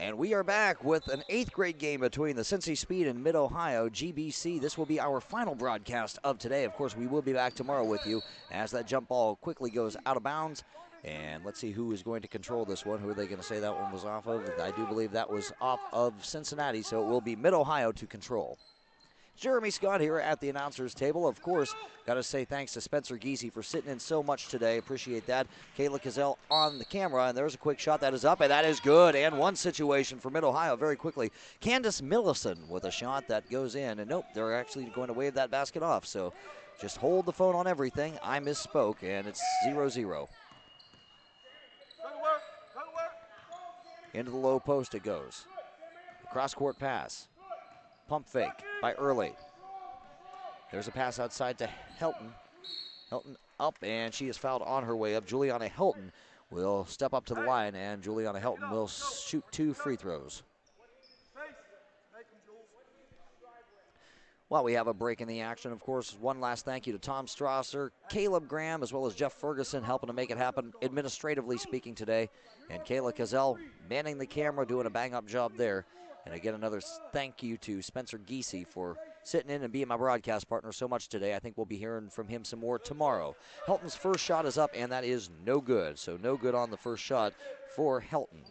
And we are back with an 8th grade game between the Cincy Speed and Mid-Ohio GBC. This will be our final broadcast of today. Of course, we will be back tomorrow with you as that jump ball quickly goes out of bounds. And let's see who is going to control this one. Who are they going to say that one was off of? I do believe that was off of Cincinnati, so it will be Mid-Ohio to control. Jeremy Scott here at the announcer's table. Of course, got to say thanks to Spencer Giese for sitting in so much today. Appreciate that. Kayla Cazell on the camera, and there's a quick shot that is up, and that is good. And one situation for Mid-Ohio very quickly. Candace Millison with a shot that goes in, and nope, they're actually going to wave that basket off. So just hold the phone on everything. I misspoke, and it's 0-0. Into the low post it goes. Cross-court pass. Pump fake by Early. There's a pass outside to Helton. Helton up, and she is fouled on her way up. Juliana Helton will step up to the line, and Juliana Helton will shoot 2 free throws. While we have a break in the action, of course, one last thank you to Tom Strasser, Caleb Graham, as well as Jeff Ferguson helping to make it happen, administratively speaking today. And Kayla Cazell manning the camera, doing a bang-up job there. And again, another thank you to Spencer Giese for sitting in and being my broadcast partner so much today. I think we'll be hearing from him some more tomorrow. Helton's first shot is up, and that is no good. So no good on the first shot for Helton.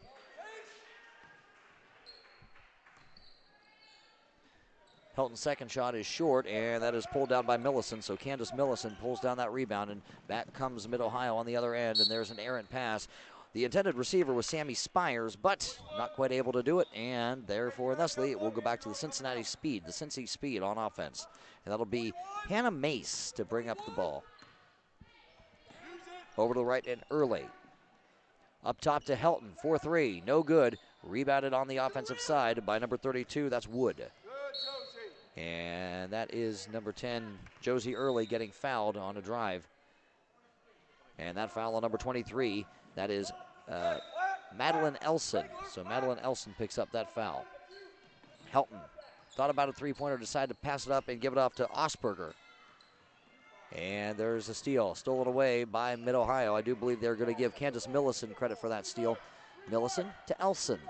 Helton's second shot is short, and that is pulled down by Millison. So Candace Millison pulls down that rebound, and back comes Mid-Ohio on the other end, and there's an errant pass. The intended receiver was Sammy Spires, but not quite able to do it, and therefore, thusly, it will go back to the Cincinnati Speed, the Cincy Speed on offense. And that'll be Hannah Mace to bring up the ball. Over to the right and Early. Up top to Helton, 4-3, no good. Rebounded on the offensive side by number 32, that's Wood. And that is number 10, Josie Early, getting fouled on a drive. And that foul on number 23, that is Madeline Elson. So Madeline Elson picks up that foul. Helton thought about a three-pointer, decided to pass it up and give it off to Osberger. And there's a steal, stolen away by Mid-Ohio. I do believe they're going to give Candace Millison credit for that steal. Millison to Elson.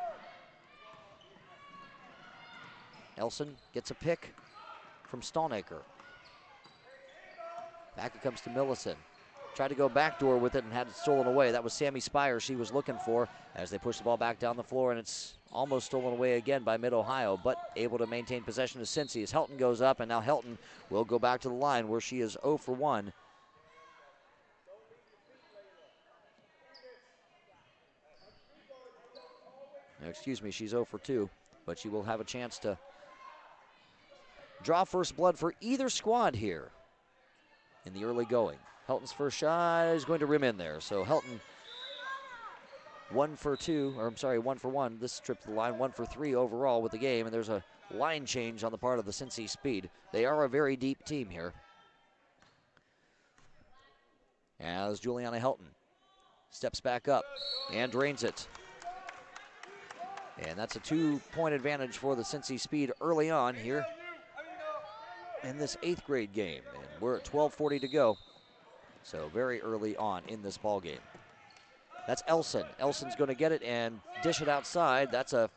Elson gets a pick from Stallnaker. Back it comes to Millison. Tried to go backdoor with it and had it stolen away. That was Sammy Spires she was looking for as they push the ball back down the floor, and it's almost stolen away again by Mid-Ohio, but able to maintain possession of Cincy as Helton goes up, and now Helton will go back to the line where she is 0 for 1. Excuse me, she's 0 for 2, but she will have a chance to draw first blood for either squad here in the early going. Helton's first shot is going to rim in there. So Helton 1 for 1 this trip to the line, 1 for 3 overall with the game, and there's a line change on the part of the Cincy Speed. They are a very deep team here. As Juliana Helton steps back up and drains it. And that's a 2-point advantage for the Cincy Speed early on here in this 8th grade game. And we're at 12:40 to go. So very early on in this ball game. That's Elson. Elson's going to get it and dish it outside. That's I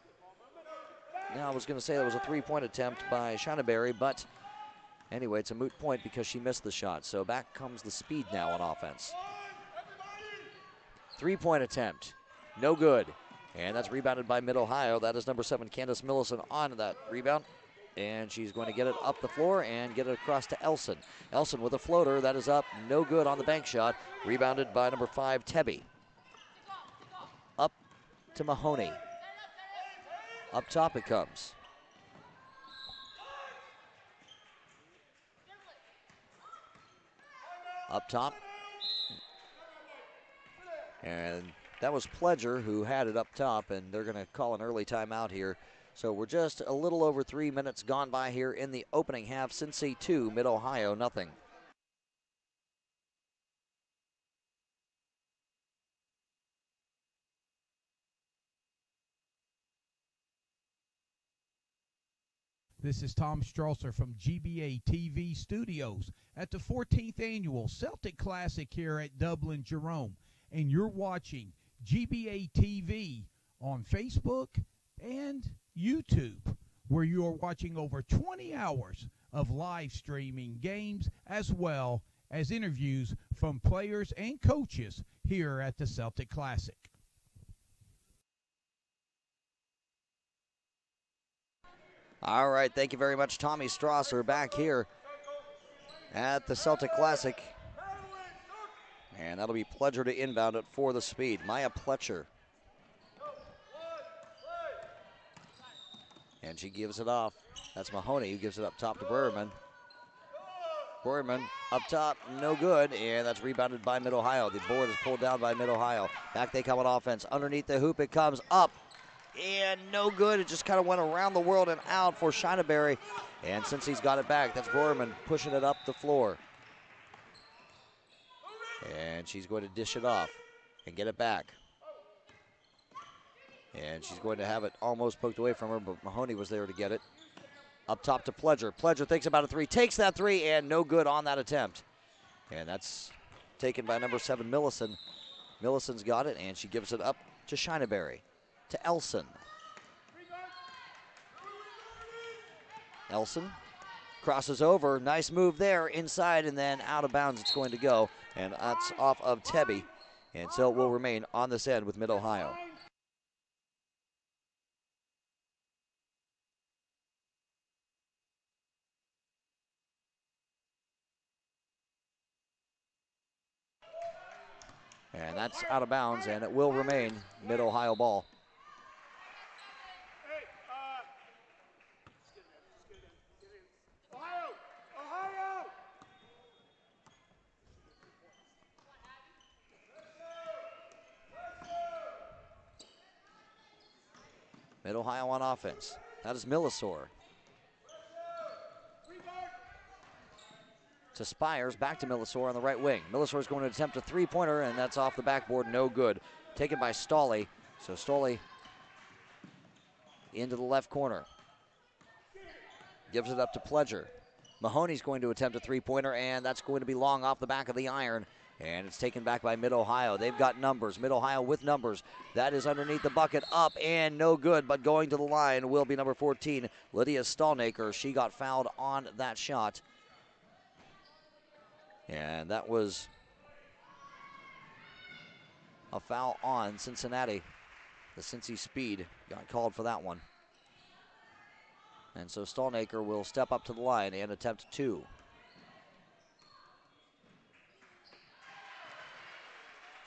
was going to say that was a 3-point attempt by Shinaberry, but anyway, it's a moot point because she missed the shot. So back comes the Speed now on offense. 3-point attempt, no good. And that's rebounded by Mid-Ohio. That is number 7, Candace Millison on that rebound. And she's going to get it up the floor and get it across to Elson. Elson with a floater. That is up. No good on the bank shot. Rebounded by number 5, Tebby. Up to Mahoney. Up top it comes. Up top. And that was Pledger who had it up top, and they're going to call an early timeout here. So we're just a little over 3 minutes gone by here in the opening half. Cincy 2, Mid-Ohio nothing. This is Tom Strasser from GBA TV Studios at the 14th Annual Celtic Classic here at Dublin Jerome. And you're watching GBA TV on Facebook and YouTube, where you are watching over 20 hours of live streaming games as well as interviews from players and coaches here at the Celtic Classic. All right, thank you very much, Tommy Strasser, back here at the Celtic Classic. And that'll be Pledger to inbound it for the Speed. Maya Pletcher. And she gives it off. That's Mahoney who gives it up top to Berman. Berman up top, no good, and that's rebounded by Mid-Ohio. The board is pulled down by Mid-Ohio. Back they come on offense. Underneath the hoop, it comes up, and no good. It just kind of went around the world and out for Shineberry. And since he's got it back, that's Berman pushing it up the floor. And she's going to dish it off and get it back. And she's going to have it almost poked away from her, but Mahoney was there to get it. Up top to Pledger. Pledger thinks about a three, takes that three, and no good on that attempt. And that's taken by number 7, Millicent. Millicent's got it, and she gives it up to Shineberry. To Elson. Elson crosses over. Nice move there inside, and then out of bounds it's going to go. And that's off of Tebby. And so it will remain on this end with Mid-Ohio. And that's out of bounds, and it will remain Mid-Ohio ball. Mid-Ohio on offense. That is Millisor. To Spires, back to Millisor on the right wing. Millisor is going to attempt a three-pointer, and that's off the backboard, no good. Taken by Stolle. So Stolle into the left corner. Gives it up to Pledger. Mahoney's going to attempt a three-pointer, and that's going to be long off the back of the iron. And it's taken back by Mid-Ohio. They've got numbers. Mid-Ohio with numbers. That is underneath the bucket, up and no good, but going to the line will be number 14, Lydia Stallnaker. She got fouled on that shot. And that was a foul on Cincinnati. The Cincy Speed got called for that one. And so Stallnaker will step up to the line and attempt two.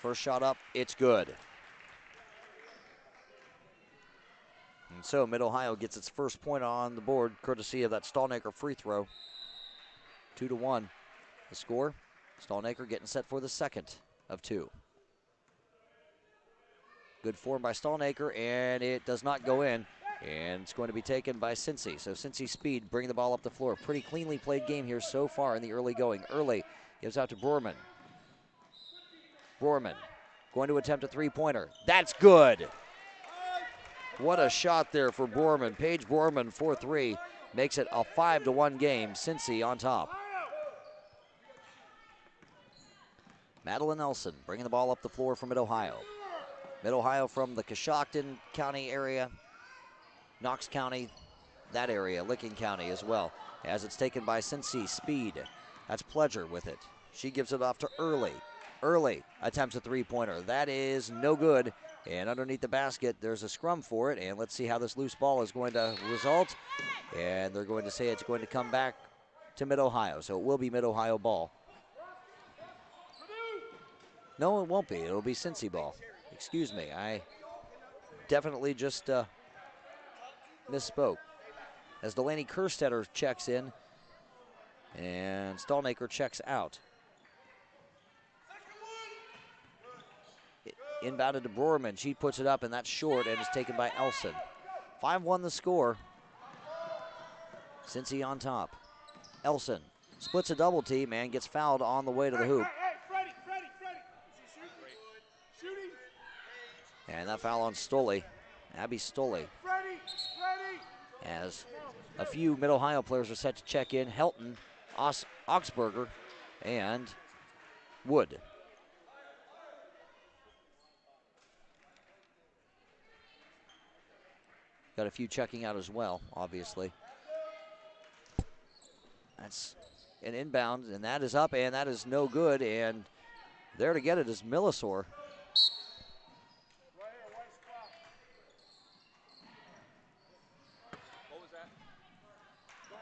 First shot up, it's good. And so Mid-Ohio gets its first point on the board, courtesy of that Stallnaker free throw. 2-1. The score, Stallnaker getting set for the second of two. Good form by Stallnaker, and it does not go in. And it's going to be taken by Cincy. So Cincy Speed bringing the ball up the floor. Pretty cleanly played game here so far in the early going. Early gives out to Borman. Borman going to attempt a three-pointer. That's good. What a shot there for Borman. Paige Borman for three. Makes it a 5-1 game. Cincy on top. Madeline Nelson bringing the ball up the floor for Mid-Ohio. Mid-Ohio from the Coshocton County area, Knox County, that area, Licking County as well, as it's taken by Cincy Speed. That's Pledger with it. She gives it off to Early. Early attempts a three-pointer. That is no good. And underneath the basket, there's a scrum for it. And let's see how this loose ball is going to result. And they're going to say it's going to come back to Mid-Ohio. So it will be Mid-Ohio ball. No, it won't be. It'll be Cincy ball. Excuse me. I definitely just misspoke. As Delaney Kerstetter checks in and Stallnaker checks out. Inbounded to Broerman. She puts it up, and that's short, and it's taken by Elson. 5-1 the score. Cincy on top. Elson splits a double team and gets fouled on the way to the hoop. And that foul on Stolle, Abby Stolle. As a few Mid-Ohio players are set to check in, Helton, Oxberger, and Wood. Got a few checking out as well, obviously. That's an inbound, and that is up, and that is no good. And there to get it is Millisor. What was that? 30.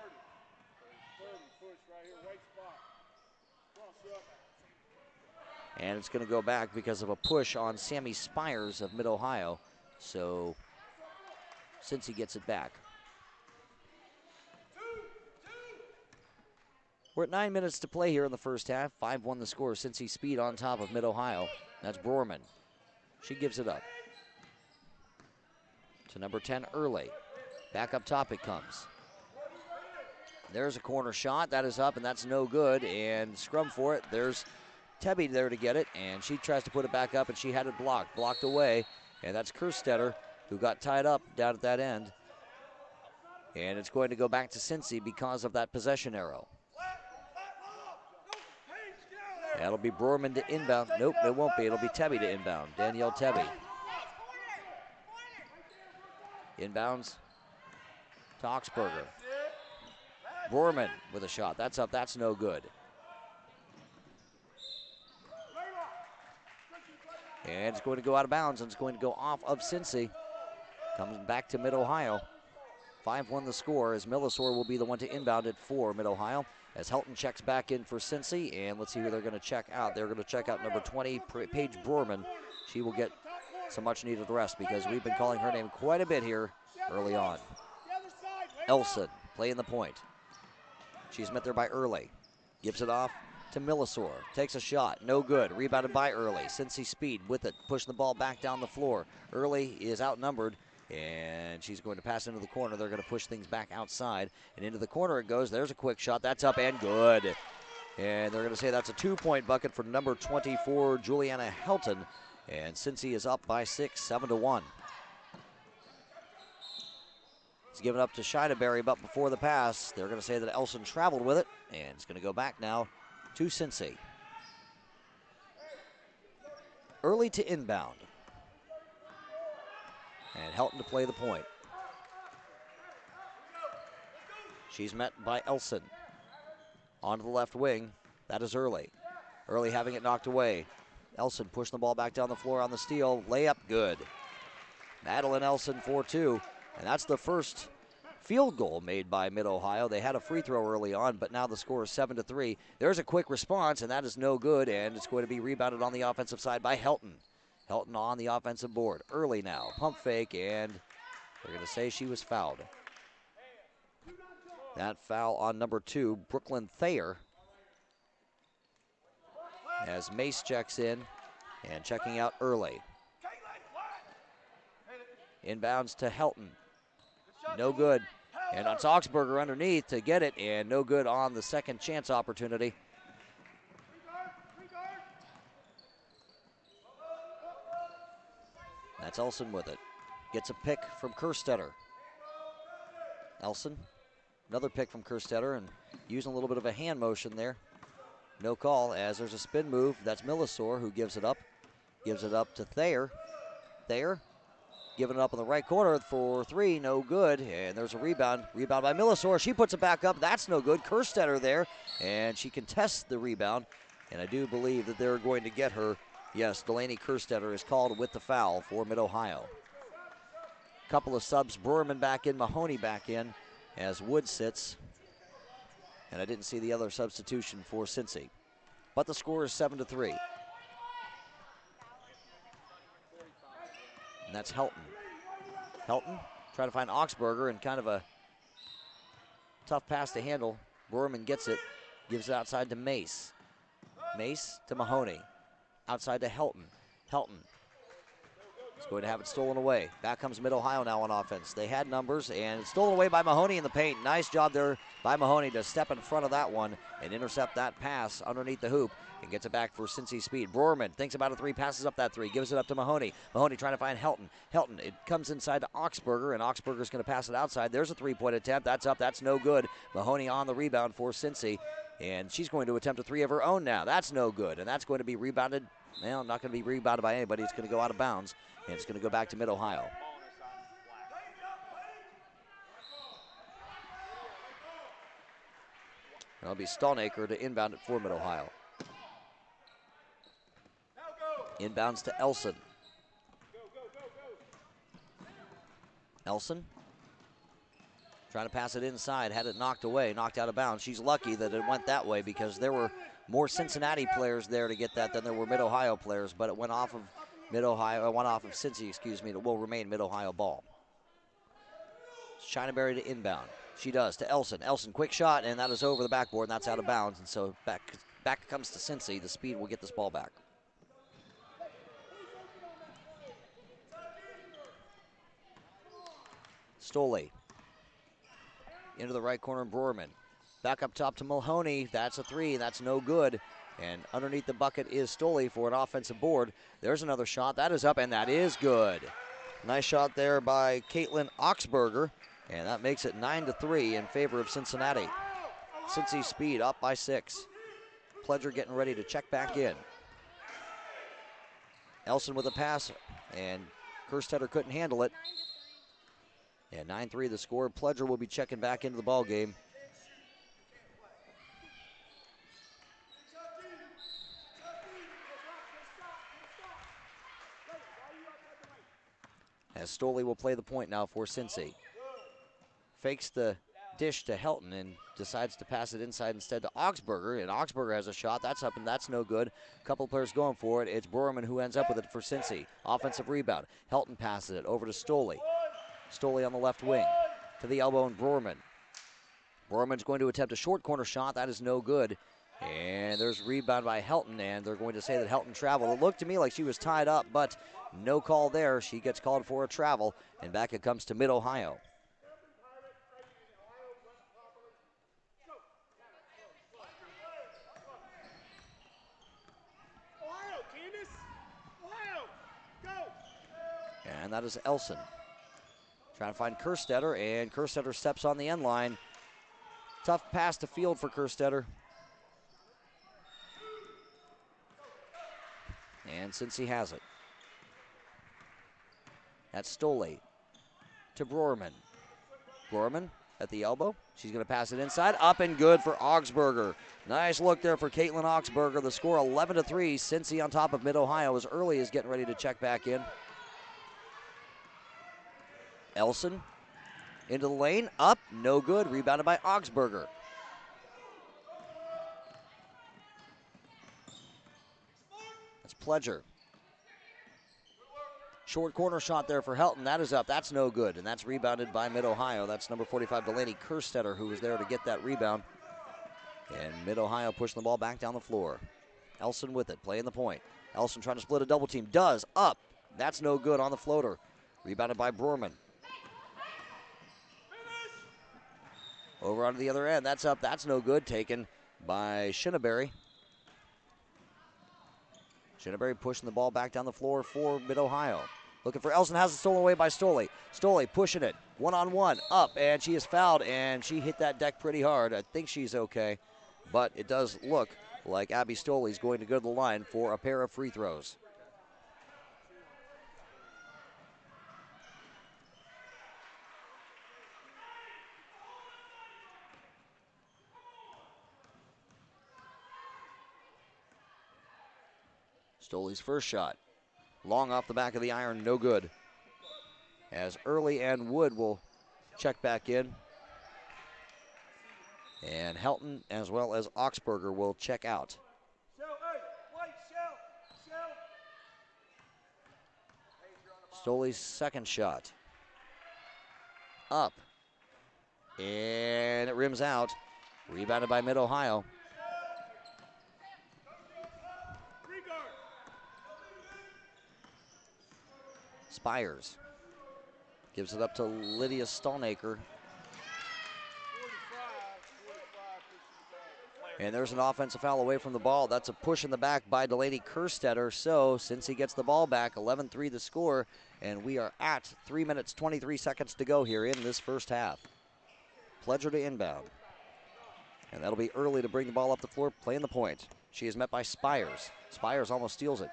30, push right here, white spot. Come on, Chuck. And it's going to go back because of a push on Sammy Spires of Mid-Ohio. So Cincy gets it back. We're at 9 minutes to play here in the first half. 5-1 the score. Cincy Speed on top of Mid-Ohio. That's Brorman. She gives it up to number 10, Early. Back up top it comes. There's a corner shot. That is up, and that's no good. And scrum for it. There's Tebby there to get it, and she tries to put it back up, and she had it blocked away. And that's Kerstetter, who got tied up down at that end. And it's going to go back to Cincy because of that possession arrow. That'll be Brorman to inbound. Nope, it won't be. It'll be Tebby to inbound. Danielle Tebby. Inbounds to Oxberger. Brorman with a shot. That's up. That's no good. And it's going to go out of bounds, and it's going to go off of Cincy. Comes back to Mid-Ohio. 5-1 the score, as Millisor will be the one to inbound it for Mid-Ohio. As Helton checks back in for Cincy, and let's see who they're going to check out. They're going to check out number 20, Paige Brorman. She will get some much-needed rest because we've been calling her name quite a bit here early on. Elson playing the point. She's met there by Early. Gives it off to Millisor. Takes a shot. No good. Rebounded by Early. Cincy Speed with it. Pushing the ball back down the floor. Early is outnumbered, and she's going to pass into the corner. They're going to push things back outside, and into the corner it goes. There's a quick shot. That's up and good. And they're going to say that's a 2-point bucket for number 24, Juliana Helton. And Cincy is up by 6, 7-1. It's given up to Scheideberry, but before the pass, they're going to say that Elson traveled with it, and it's going to go back now to Cincy. Early to inbound. And Helton to play the point. She's met by Elson. Onto the left wing. That is Early. Early having it knocked away. Elson pushing the ball back down the floor on the steal. Layup good. Madeline Elson 4-2. And that's the first field goal made by Mid-Ohio. They had a free throw early on, but now the score is 7-3. There's a quick response, and that is no good, and it's going to be rebounded on the offensive side by Helton. Helton on the offensive board. Early now. Pump fake, and they're going to say she was fouled. That foul on number 2, Brooklyn Thayer. As Mace checks in, and checking out Early. Inbounds to Helton. No good. And it's Oxberger underneath to get it, and no good on the second chance opportunity. That's Elson with it. Gets a pick from Kerstetter. Elson, another pick from Kerstetter, and using a little bit of a hand motion there. No call, as there's a spin move. That's Millisor who gives it up. Gives it up to Thayer. Thayer giving it up in the right corner for 3, no good. And there's a rebound. Rebound by Millisor. She puts it back up. That's no good. Kerstetter there, and she contests the rebound. And I do believe that they're going to get her. Yes, Delaney Kerstetter is called with the foul for Mid-Ohio. Couple of subs. Brorman back in, Mahoney back in, as Wood sits. And I didn't see the other substitution for Cincy. But the score is 7-3. And that's Helton. Helton trying to find Oxberger, and kind of a tough pass to handle. Brorman gets it, gives it outside to Mace. Mace to Mahoney. Outside to Helton. Helton is going to have it stolen away. Back comes Mid-Ohio now on offense. They had numbers, and it's stolen away by Mahoney in the paint. Nice job there by Mahoney to step in front of that one and intercept that pass underneath the hoop, and gets it back for Cincy Speed. Brorman thinks about a 3, passes up that 3, gives it up to Mahoney. Mahoney trying to find Helton. Helton, it comes inside to Oxberger, and Oxberger's going to pass it outside. There's a 3-point attempt. That's up. That's no good. Mahoney on the rebound for Cincy, and she's going to attempt a 3 of her own now. That's no good, and that's going to be rebounded. Well, not going to be rebounded by anybody. It's going to go out of bounds, and it's going to go back to Mid-Ohio. That'll be Stallnaker to inbound it for Mid-Ohio. Inbounds to Elson. Elson trying to pass it inside, had it knocked away, knocked out of bounds. She's lucky that it went that way because there were more Cincinnati players there to get that than there were Mid-Ohio players, but it went off of Mid-Ohio, went off of Cincy, excuse me. It will remain Mid-Ohio ball. Chinaberry to inbound. She does to Elson. Elson, quick shot, and that is over the backboard, and that's out of bounds. And so back comes to Cincy. The Speed will get this ball back. Stoley into the right corner, Brorman. Back up top to Mahoney. That's a three. That's no good. And underneath the bucket is Stoley for an offensive board. There's another shot. That is up, and that is good. Nice shot there by Caitlin Oxberger. And that makes it 9-3 in favor of Cincinnati. Cincy Speed up by 6. Pledger getting ready to check back in. Elson with a pass, and Kerstetter couldn't handle it. And 9-3 the score. Pledger will be checking back into the ball game. As Stoley will play the point now for Cincy. Fakes the dish to Helton and decides to pass it inside instead to Augsburger. And Augsburger has a shot. That's up and that's no good. A couple players going for it. It's Borman who ends up with it for Cincy. Offensive rebound. Helton passes it over to Stoley. Stoley on the left wing. To the elbow and Borman. Borman's going to attempt a short corner shot. That is no good. And there's rebound by Helton, and they're going to say that Helton traveled. It looked to me like she was tied up, but no call there. She gets called for a travel, and back it comes to Mid-Ohio. And that is Elson. Trying to find Kerstetter, and Kerstetter steps on the end line. Tough pass to field for Kerstetter. And Cincy has it. That's Stoley to Brorman. Brorman at the elbow. She's going to pass it inside. Up and good for Augsburger. Nice look there for Caitlin Augsburger. The score 11-3. Cincy on top of Mid-Ohio as early as getting ready to check back in. Elson into the lane. Up. No good. Rebounded by Augsburger. That's Pledger. Short corner shot there for Helton. That is up. That's no good. And that's rebounded by Mid-Ohio. That's number 45, Delaney Kerstetter, who was there to get that rebound. And Mid-Ohio pushing the ball back down the floor. Elson with it, playing the point. Elson trying to split a double team. Does. Up. That's no good on the floater. Rebounded by Brorman. Over onto the other end. That's up. That's no good. Taken by Chinaberry. Chinaberry pushing the ball back down the floor for Mid-Ohio. Looking for Elson, has it stolen away by Stoley. Stoley pushing it, one-on-one, up, and she is fouled, and she hit that deck pretty hard. I think she's okay, but it does look like Abby Stoley is going to go to the line for a pair of free throws. Stoley's first shot. Long off the back of the iron, no good. As Early and Wood will check back in. And Helton as well as Augsburger will check out. Stoley's second shot. Up. And it rims out. Rebounded by Mid-Ohio. Spires gives it up to Lydia Stallnaker. And there's an offensive foul away from the ball. That's a push in the back by Delaney Kerstetter. So Cincy gets the ball back, 11-3 the score, and we are at 3 minutes, 23 seconds to go here in this first half. Pledger to inbound. And that'll be Early to bring the ball up the floor, playing the point. She is met by Spires. Spires almost steals it.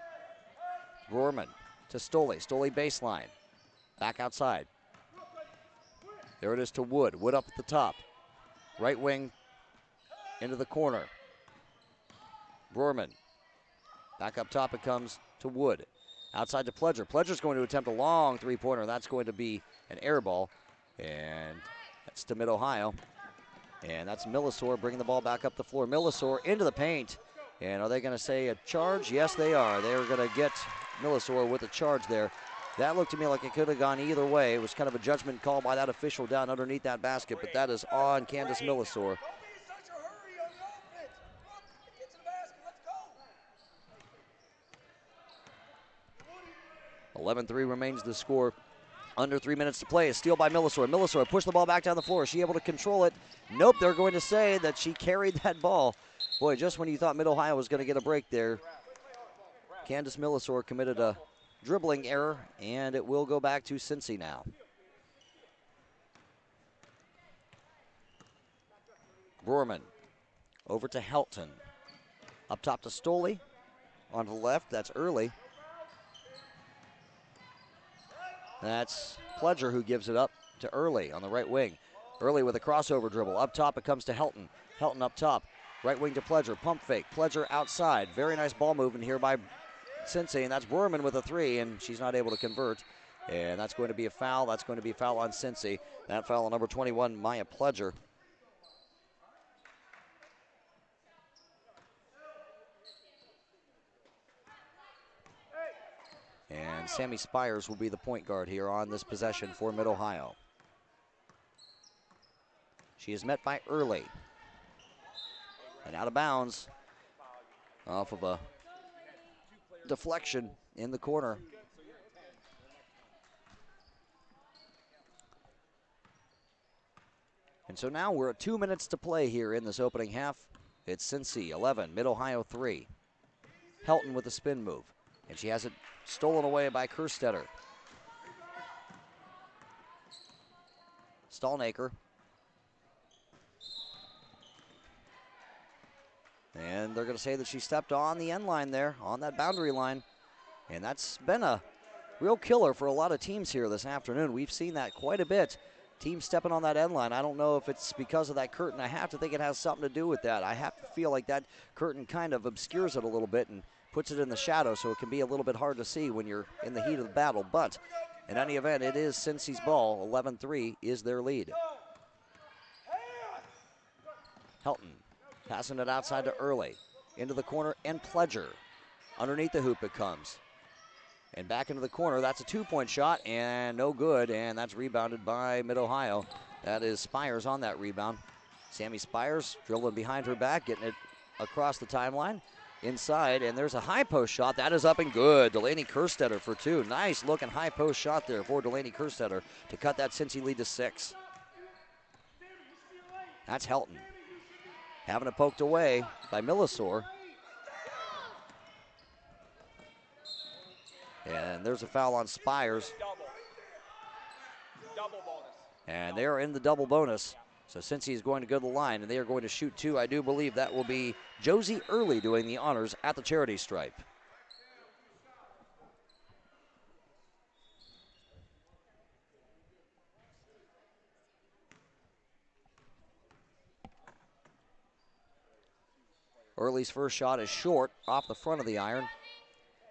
Brorman to Stoley. Stoley baseline. Back outside. There it is to Wood. Wood up at the top. Right wing into the corner. Brorman. Back up top it comes to Wood. Outside to Pledger. Pledger's going to attempt a long three-pointer. That's going to be an air ball. And that's to Mid-Ohio. And that's Millisor bringing the ball back up the floor. Millisor into the paint. And are they going to say a charge? Yes, they are. They're going to get Millisor with a charge there. That looked to me like it could have gone either way. It was kind of a judgment call by that official down underneath that basket, but that is on Candace Millisor. 11-3 remains the score. Under 3 minutes to play. A steal by Millisor. Millisor pushed the ball back down the floor. Is she able to control it? Nope, they're going to say that she carried that ball. Boy, just when you thought Mid-Ohio was going to get a break there, Candace Millisor committed a dribbling error, and it will go back to Cincy now. Brorman over to Helton. Up top to Stoley. On the left, that's Early. That's Pledger who gives it up to Early on the right wing. Early with a crossover dribble. Up top it comes to Helton. Helton up top. Right wing to Pledger. Pump fake. Pledger outside. Very nice ball movement here by Cincy, and that's Brorman with a three, and she's not able to convert. And that's going to be a foul. That's going to be a foul on Cincy. That foul on number 21, Maya Pledger. And Sammy Spires will be the point guard here on this possession for Mid-Ohio. She is met by Early. And out of bounds off of a deflection in the corner. And so now we're at 2 minutes to play here in this opening half. It's Cincy 11, Mid-Ohio 3. Helton with a spin move. And she has it stolen away by Kerstetter. Stallnaker. And they're going to say that she stepped on the end line there, on that boundary line. And that's been a real killer for a lot of teams here this afternoon. We've seen that quite a bit. Teams stepping on that end line. I don't know if it's because of that curtain. I have to think it has something to do with that. I have to feel like that curtain kind of obscures it a little bit and puts it in the shadow, so it can be a little bit hard to see when you're in the heat of the battle. But in any event, it is Cincy's ball. 11-3 is their lead. Helton passing it outside to Early. Into the corner, and Pledger. Underneath the hoop it comes. And back into the corner. That's a two-point shot, and no good. And that's rebounded by Mid-Ohio. That is Spires on that rebound. Sammy Spires dribbling behind her back, getting it across the timeline. Inside, and there's a high post shot. That is up and good. Delaney Kerstetter for two. Nice looking high post shot there for Delaney Kerstetter to cut that Cincy lead to 6. That's Helton. Having it poked away by Millisor. And there's a foul on Spires. And they're in the double bonus. So Cincy is going to go to the line, and they are going to shoot two. I do believe that will be Josie Early doing the honors at the charity stripe. Early's first shot is short off the front of the iron.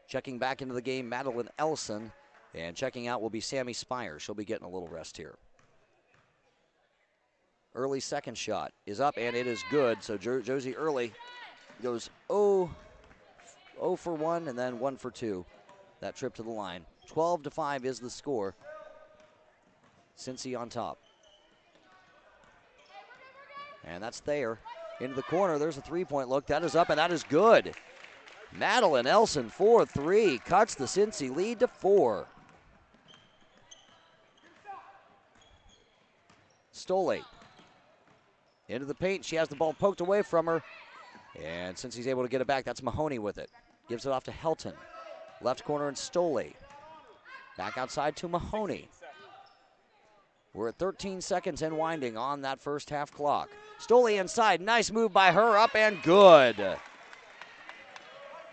Checking back into the game, Madeline Elson. And checking out will be Sammy Spires. She'll be getting a little rest here. Early's second shot is up, and it is good. So Josie Early goes 0 for 1 and then 1 for 2. That trip to the line. 12-5 is the score. Cincy on top. And that's Thayer. Into the corner, there's a three-point look. That is up, and that is good. Madeline Elson, 4-3, cuts the Cincy lead to 4. Stoley. Into the paint, she has the ball poked away from her. And since he's able to get it back, that's Mahoney with it. Gives it off to Helton. Left corner and Stoley. Back outside to Mahoney. We're at 13 seconds and winding on that first half clock. Stoley inside, nice move by her, up and good.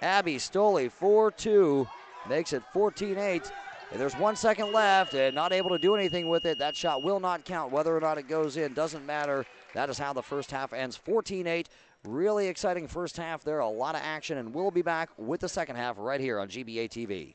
Abby Stoley, 4-2, makes it 14-8. And there's 1 second left and not able to do anything with it. That shot will not count. Whether or not it goes in doesn't matter. That is how the first half ends, 14-8. Really exciting first half there, a lot of action, and we'll be back with the second half right here on GBA TV.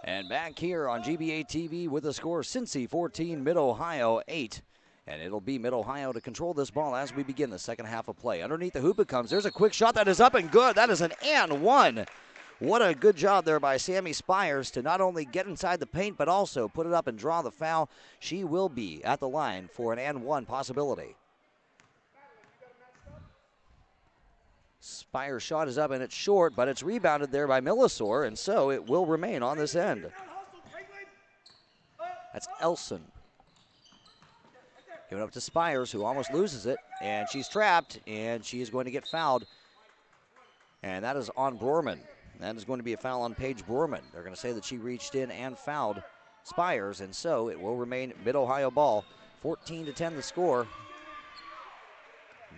And back here on GBA TV with the score, Cincy 14, Mid-Ohio 8. And it'll be Mid-Ohio to control this ball as we begin the second half of play. Underneath the hoop it comes. There's a quick shot that is up and good. That is an and one. What a good job there by Sammy Spires to not only get inside the paint, but also put it up and draw the foul. She will be at the line for an and one possibility. Spires' shot is up and it's short, but it's rebounded there by Millisor, and so it will remain on this end. That's Elson. Giving up to Spires, who almost loses it, and she's trapped, and she is going to get fouled. And that is on Borman. That is going to be a foul on Paige Borman. They're going to say that she reached in and fouled Spires, and so it will remain Mid-Ohio ball. 14-10 the score.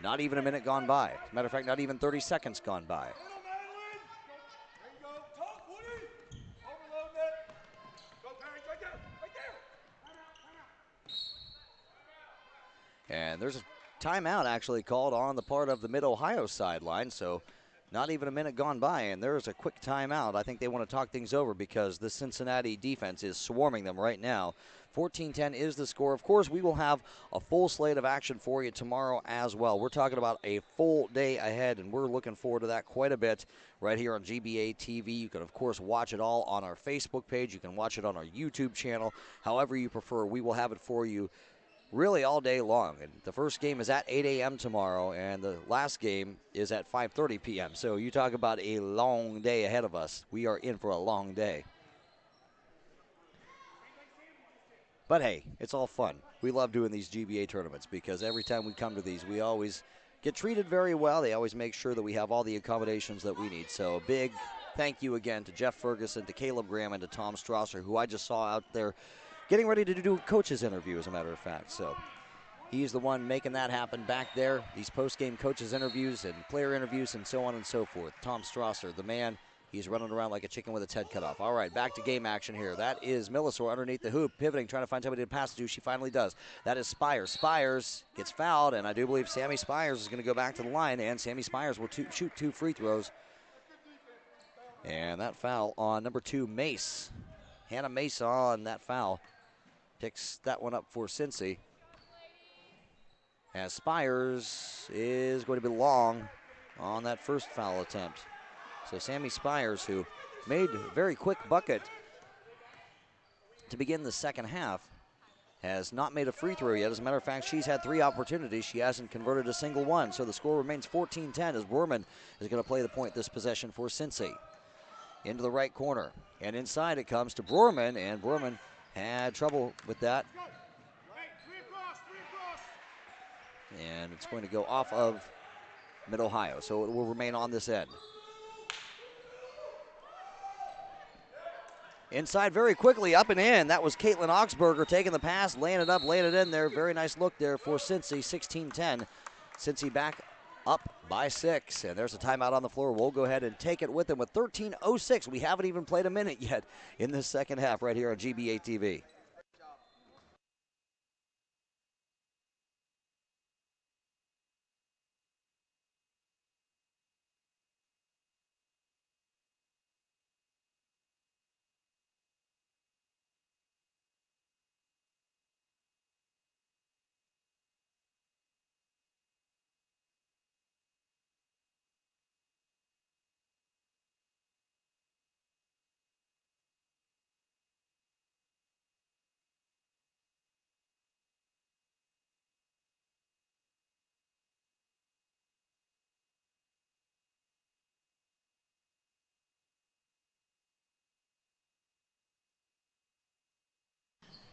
Not even a minute gone by. As a matter of fact, not even 30 seconds gone by. And there's a timeout actually called on the part of the Mid-Ohio sideline, so not even a minute gone by, and there's a quick timeout. I think they want to talk things over because the Cincinnati defense is swarming them right now. 14-10 is the score. Of course, we will have a full slate of action for you tomorrow as well. We're talking about a full day ahead, and we're looking forward to that quite a bit right here on GBA TV. You can, of course, watch it all on our Facebook page. You can watch it on our YouTube channel. However you prefer, we will have it for you really all day long. And the first game is at 8 a.m. tomorrow, and the last game is at 5:30 p.m. So you talk about a long day ahead of us. We are in for a long day. But hey, it's all fun. We love doing these GBA tournaments because every time we come to these, we always get treated very well. They always make sure that we have all the accommodations that we need. So a big thank you again to Jeff Ferguson, to Caleb Graham, and to Tom Strasser, who I just saw out there getting ready to do a coach's interview, as a matter of fact. So he's the one making that happen back there. These post-game coaches interviews and player interviews and so on and so forth. Tom Strasser, the man, he's running around like a chicken with its head cut off. All right, back to game action here. That is Millisor underneath the hoop, pivoting, trying to find somebody to pass to. She finally does. That is Spires. Spires gets fouled, and I do believe Sammy Spires is going to go back to the line, and Sammy Spires will shoot 2 free throws. And that foul on number 2, Mace. Hannah Mace on that foul. Picks that one up for Cincy. As Spires is going to be long on that first foul attempt. So Sammy Spires, who made a very quick bucket to begin the second half, has not made a free throw yet. As a matter of fact, she's had 3 opportunities. She hasn't converted a single one. So the score remains 14-10 as Borman is going to play the point this possession for Cincy. Into the right corner. And inside it comes to Borman, and Borman had trouble with that. And it's going to go off of Mid-Ohio, so it will remain on this end. Inside very quickly, up and in. That was Caitlin Oxberger taking the pass, laying it up, laying it in there. Very nice look there for Cincy, 16-10. Cincy back up by 6, and there's a timeout on the floor. We'll go ahead and take it with them with 13:06. We haven't even played a minute yet in this second half right here on GBA TV.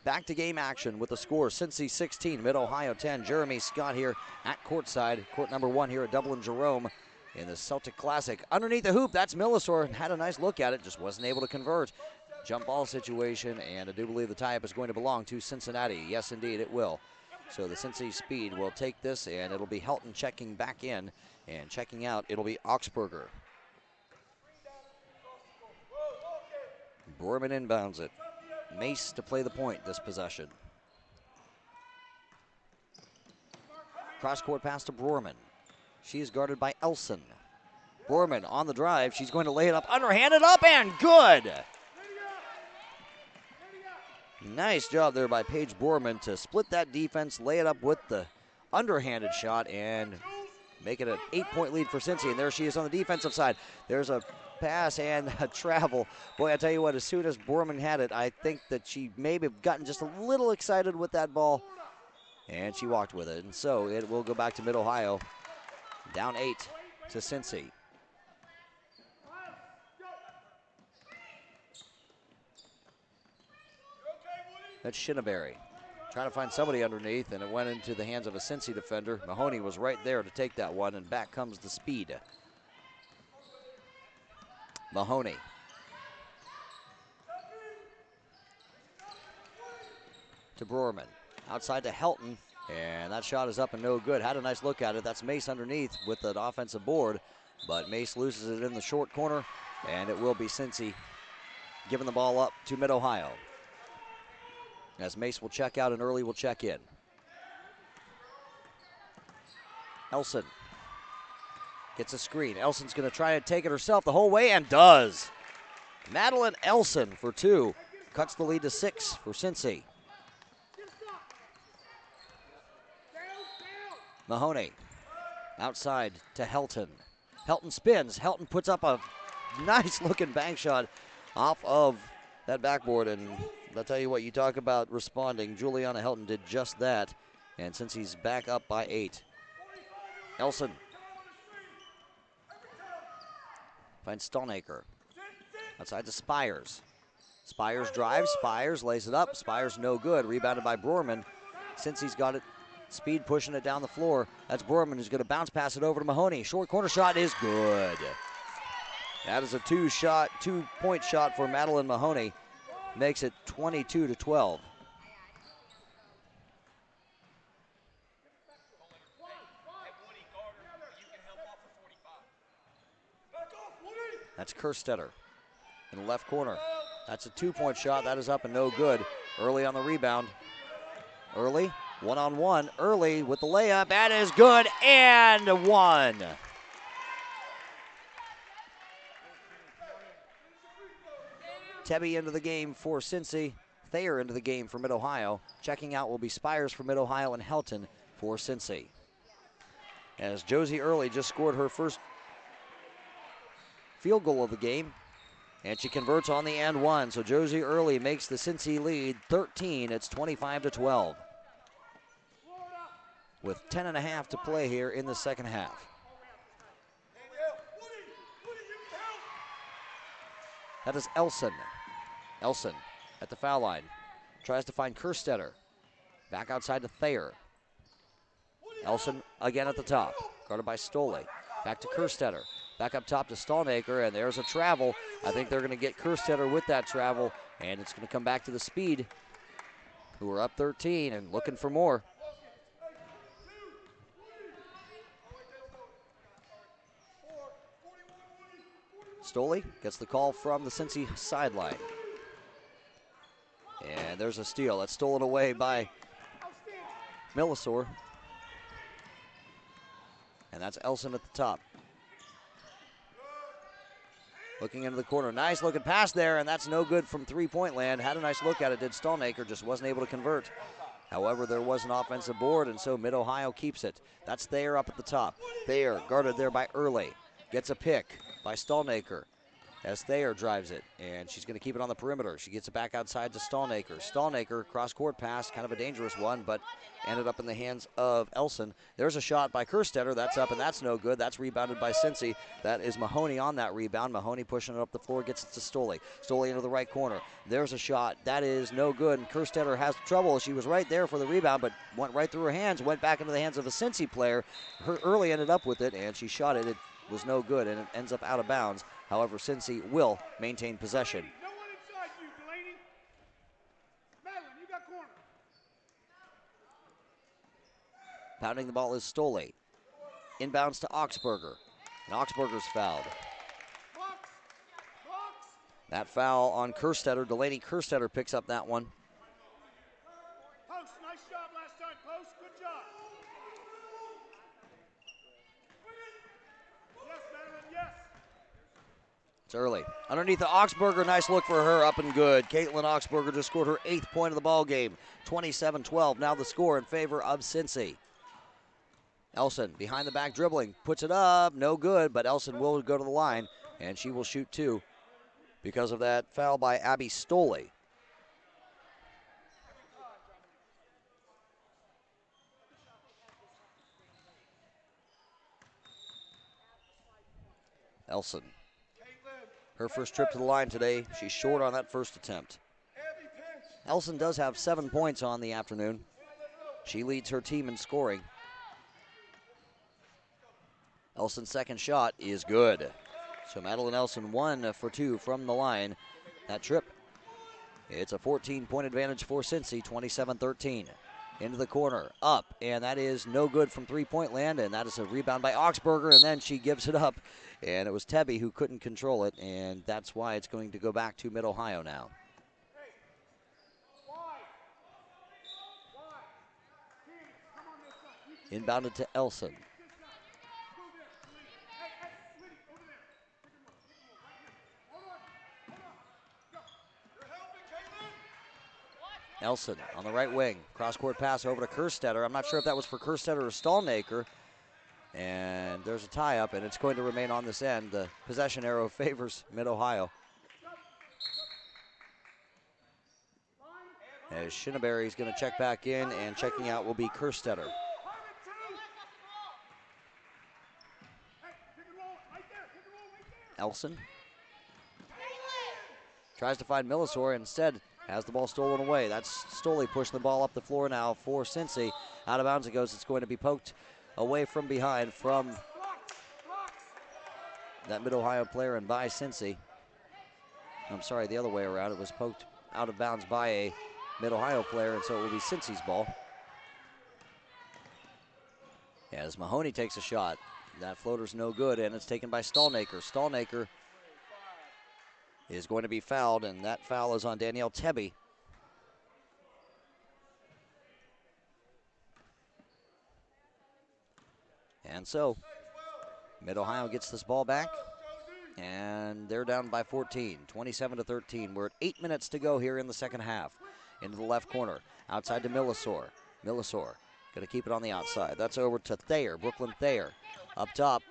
Back to game action with the score, Cincy 16, Mid-Ohio 10. Jeremy Scott here at courtside, court number 1 here at Dublin Jerome in the Celtic Classic. Underneath the hoop, that's Millisor. Had a nice look at it, just wasn't able to convert. Jump ball situation, and I do believe the tie-up is going to belong to Cincinnati. Yes, indeed, it will. So the Cincy Speed will take this, and it'll be Helton checking back in, and checking out, it'll be Oxberger. Borman inbounds it. Mace to play the point this possession. Cross-court pass to Borman. She is guarded by Elson. Borman on the drive. She's going to lay it up, underhanded up, and good. Nice job there by Paige Borman to split that defense, lay it up with the underhanded shot, and make it an 8-point lead for Cincy. And there she is on the defensive side. There's a pass and a travel. Boy, I tell you what, as soon as Borman had it, I think that she maybe have gotten just a little excited with that ball, and she walked with it. And so it will go back to Mid-Ohio, down 8 to Cincy. That's Shinneberry trying to find somebody underneath, and it went into the hands of a Cincy defender. Mahoney was right there to take that one, and back comes the speed. Mahoney. to Broerman. Outside to Helton, and that shot is up and no good. Had a nice look at it. That's Mace underneath with an offensive board, but Mace loses it in the short corner, and it will be Cincy giving the ball up to Mid-Ohio. As Mace will check out and Early will check in. Elson gets a screen. Elson's going to try to take it herself the whole way and does. Madeline Elson for 2. Cuts the lead to 6 for Cincy. Mahoney outside to Helton. Helton spins. Helton puts up a nice looking bank shot off of that backboard, and I'll tell you what, you talk about responding. Juliana Helton did just that, and since he's back up by 8. Elson finds Stallnaker. Outside to Spires. Spires drives, Spires lays it up. Spires no good, rebounded by Broerman. Cincy's got it, speed pushing it down the floor. That's Broerman who's going to bounce pass it over to Mahoney. Short corner shot is good. That is a 2-point shot for Madeline Mahoney. Makes it 22-12. That's Kerstetter in the left corner. That's a 2-point shot. That is up and no good. Early on the rebound. Early, one-on-one. Early with the layup. That is good and one. Tebby into the game for Cincy. Thayer into the game for Mid-Ohio. Checking out will be Spires for Mid-Ohio and Helton for Cincy. As Josie Early just scored her first field goal of the game, and she converts on the and one. So Josie Early makes the Cincy lead 13. It's 25-12. With 10.5 to play here in the second half. That is Elson. Elson at the foul line. Tries to find Kerstetter. Back outside to Thayer. Elson again at the top. Guarded by Stole. Back to Kerstetter. Back up top to Stallnaker, and there's a travel. I think they're going to get Kerstetter with that travel, and it's going to come back to the Speed, who are up 13 and looking for more. Stole gets the call from the Cincy sideline. And there's a steal. That's stolen away by Millisor. And that's Elson at the top. Looking into the corner. Nice looking pass there, and that's no good from three-point land. Had a nice look at it, did Stallnaker, just wasn't able to convert. However, there was an offensive board, and so Mid-Ohio keeps it. That's Thayer up at the top. Thayer guarded there by Early. Gets a pick by Stallnaker as Thayer drives it, and she's going to keep it on the perimeter. She gets it back outside to Stallnaker. Stallnaker, cross-court pass, kind of a dangerous one, but ended up in the hands of Elson. There's a shot by Kerstetter. That's up, and that's no good. That's rebounded by Cincy. That is Mahoney on that rebound. Mahoney pushing it up the floor, gets it to Stole. Stole into the right corner. There's a shot. That is no good, and Kerstetter has trouble. She was right there for the rebound, but went right through her hands, went back into the hands of a Cincy player. Her Early ended up with it, and she shot it. It was no good, and it ends up out of bounds. However, Cincy will maintain possession. No one inside you, Delaney. Madeline, you got corner. Pounding the ball is Stole. Inbounds to Augsburger, and Augsburger's fouled. Box. That foul on Kerstetter. Delaney Kerstetter picks up that one. Post, nice job last time, Post. Good job. Yes, Madeline, yes. It's Early. Underneath the Augsburger, nice look for her, up and good. Caitlin Augsburger just scored her 8th point of the ball game. 27-12, now the score in favor of Cincy. Elson behind the back dribbling, puts it up, no good, but Elson will go to the line, and she will shoot 2 because of that foul by Abby Stole. Elson. Her first trip to the line today. She's short on that first attempt. Elson does have 7 points on the afternoon. She leads her team in scoring. Elson's second shot is good. So Madeline Elson 1 for 2 from the line. That trip It's a 14-point advantage for Cincy, 27-13. Into the corner, up, and that is no good from three-point land, and that is a rebound by Augsburger, and then she gives it up, and it was Tebby who couldn't control it, and that's why it's going to go back to Mid-Ohio now. Inbounded to Elson. Elson on the right wing. Cross-court pass over to Kerstetter. I'm not sure if that was for Kerstetter or Stallnaker. And there's a tie-up, and it's going to remain on this end. The possession arrow favors Mid-Ohio. As Shinneberry is going to check back in, and checking out will be Kerstetter. Elson tries to find Millisor, instead has the ball stolen away. That's Stoley pushing the ball up the floor now for Cincy. Out of bounds it goes. It's going to be poked away from behind from that Mid-Ohio player and by Cincy. I'm sorry, the other way around. It was poked out of bounds by a Mid-Ohio player, and so it will be Cincy's ball. As Mahoney takes a shot. That floater's no good, and it's taken by Stallnaker. Stallnaker is going to be fouled, and that foul is on Danielle Tebby. And so, Mid-Ohio gets this ball back, and they're down by 14, 27-13. We're at 8 minutes to go here in the second half. Into the left corner, outside to Millisor. Millisor going to keep it on the outside. That's over to Thayer, Brooklyn Thayer. Up top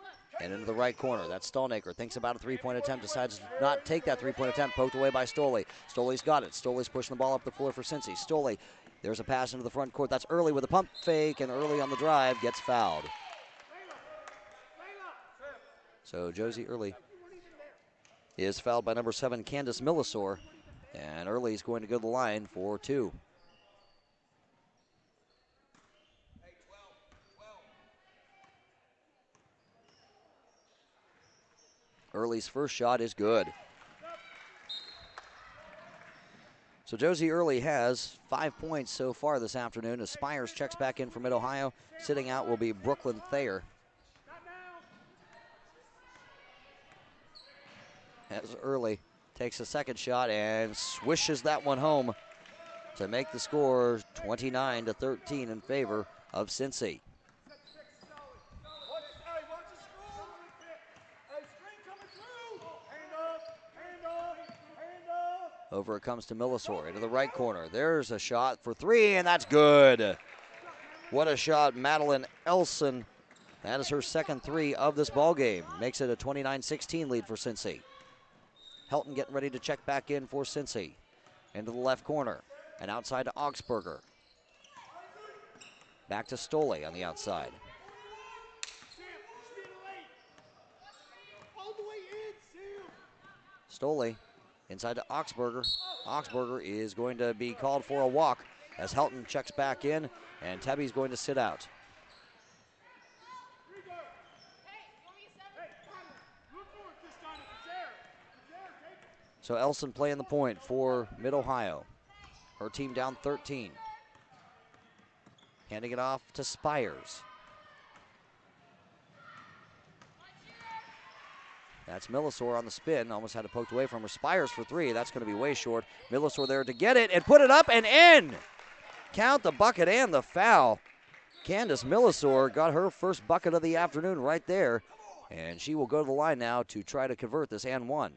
and into the right corner. That's Stallnaker. Thinks about a three-point attempt. Decides to not take that three-point attempt. Poked away by Stoley. Stoley's got it. Stoley's pushing the ball up the floor for Cincy. Stoley, there's a pass into the front court. That's Early with a pump fake, and Early on the drive gets fouled. So Josie Early is fouled by number 7, Candace Millisor. And Early's going to go to the line for 2. Early's first shot is good. So Josie Early has 5 points so far this afternoon. As Spires checks back in for Mid-Ohio. Sitting out will be Brooklyn Thayer. As Early takes a second shot and swishes that one home to make the score 29-13 in favor of Cincy. Over it comes to Millisor into the right corner. There's a shot for 3, and that's good. What a shot, Madeline Elson. That is her second 3 of this ball game. Makes it a 29-16 lead for Cincy. Helton getting ready to check back in for Cincy. Into the left corner and outside to Augsburger. Back to Stoley on the outside. Stoley inside to Augsburger. Augsburger is going to be called for a walk as Helton checks back in, and Tebby's going to sit out. So Elson playing the point for Mid-Ohio. Her team down 13. Handing it off to Spires. That's Millisor on the spin. Almost had it poked away from her. Spires for 3. That's going to be way short. Millisor there to get it and put it up and in. Count the bucket and the foul. Candace Millisor got her first bucket of the afternoon right there. And she will go to the line now to try to convert this and one.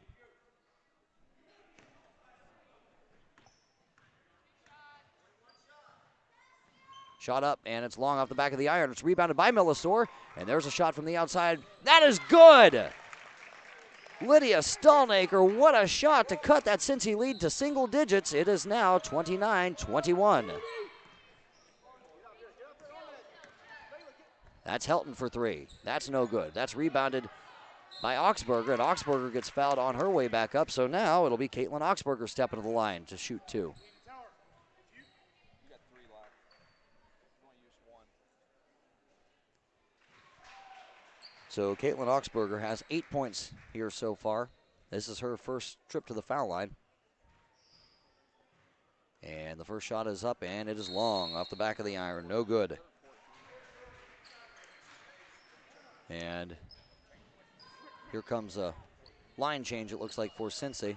Shot up, and it's long off the back of the iron. It's rebounded by Millisor, and there's a shot from the outside. That is good! Lydia Stallnaker, what a shot to cut that Cincy lead to single digits. It is now 29-21. That's Helton for 3. That's no good. That's rebounded by Augsburger, and Augsburger gets fouled on her way back up. So now it'll be Caitlin Augsburger stepping to the line to shoot 2. So Caitlin Augsburger has 8 points here so far. This is her first trip to the foul line. And the first shot is up, and it is long off the back of the iron. No good. And here comes a line change, it looks like, for Cincy.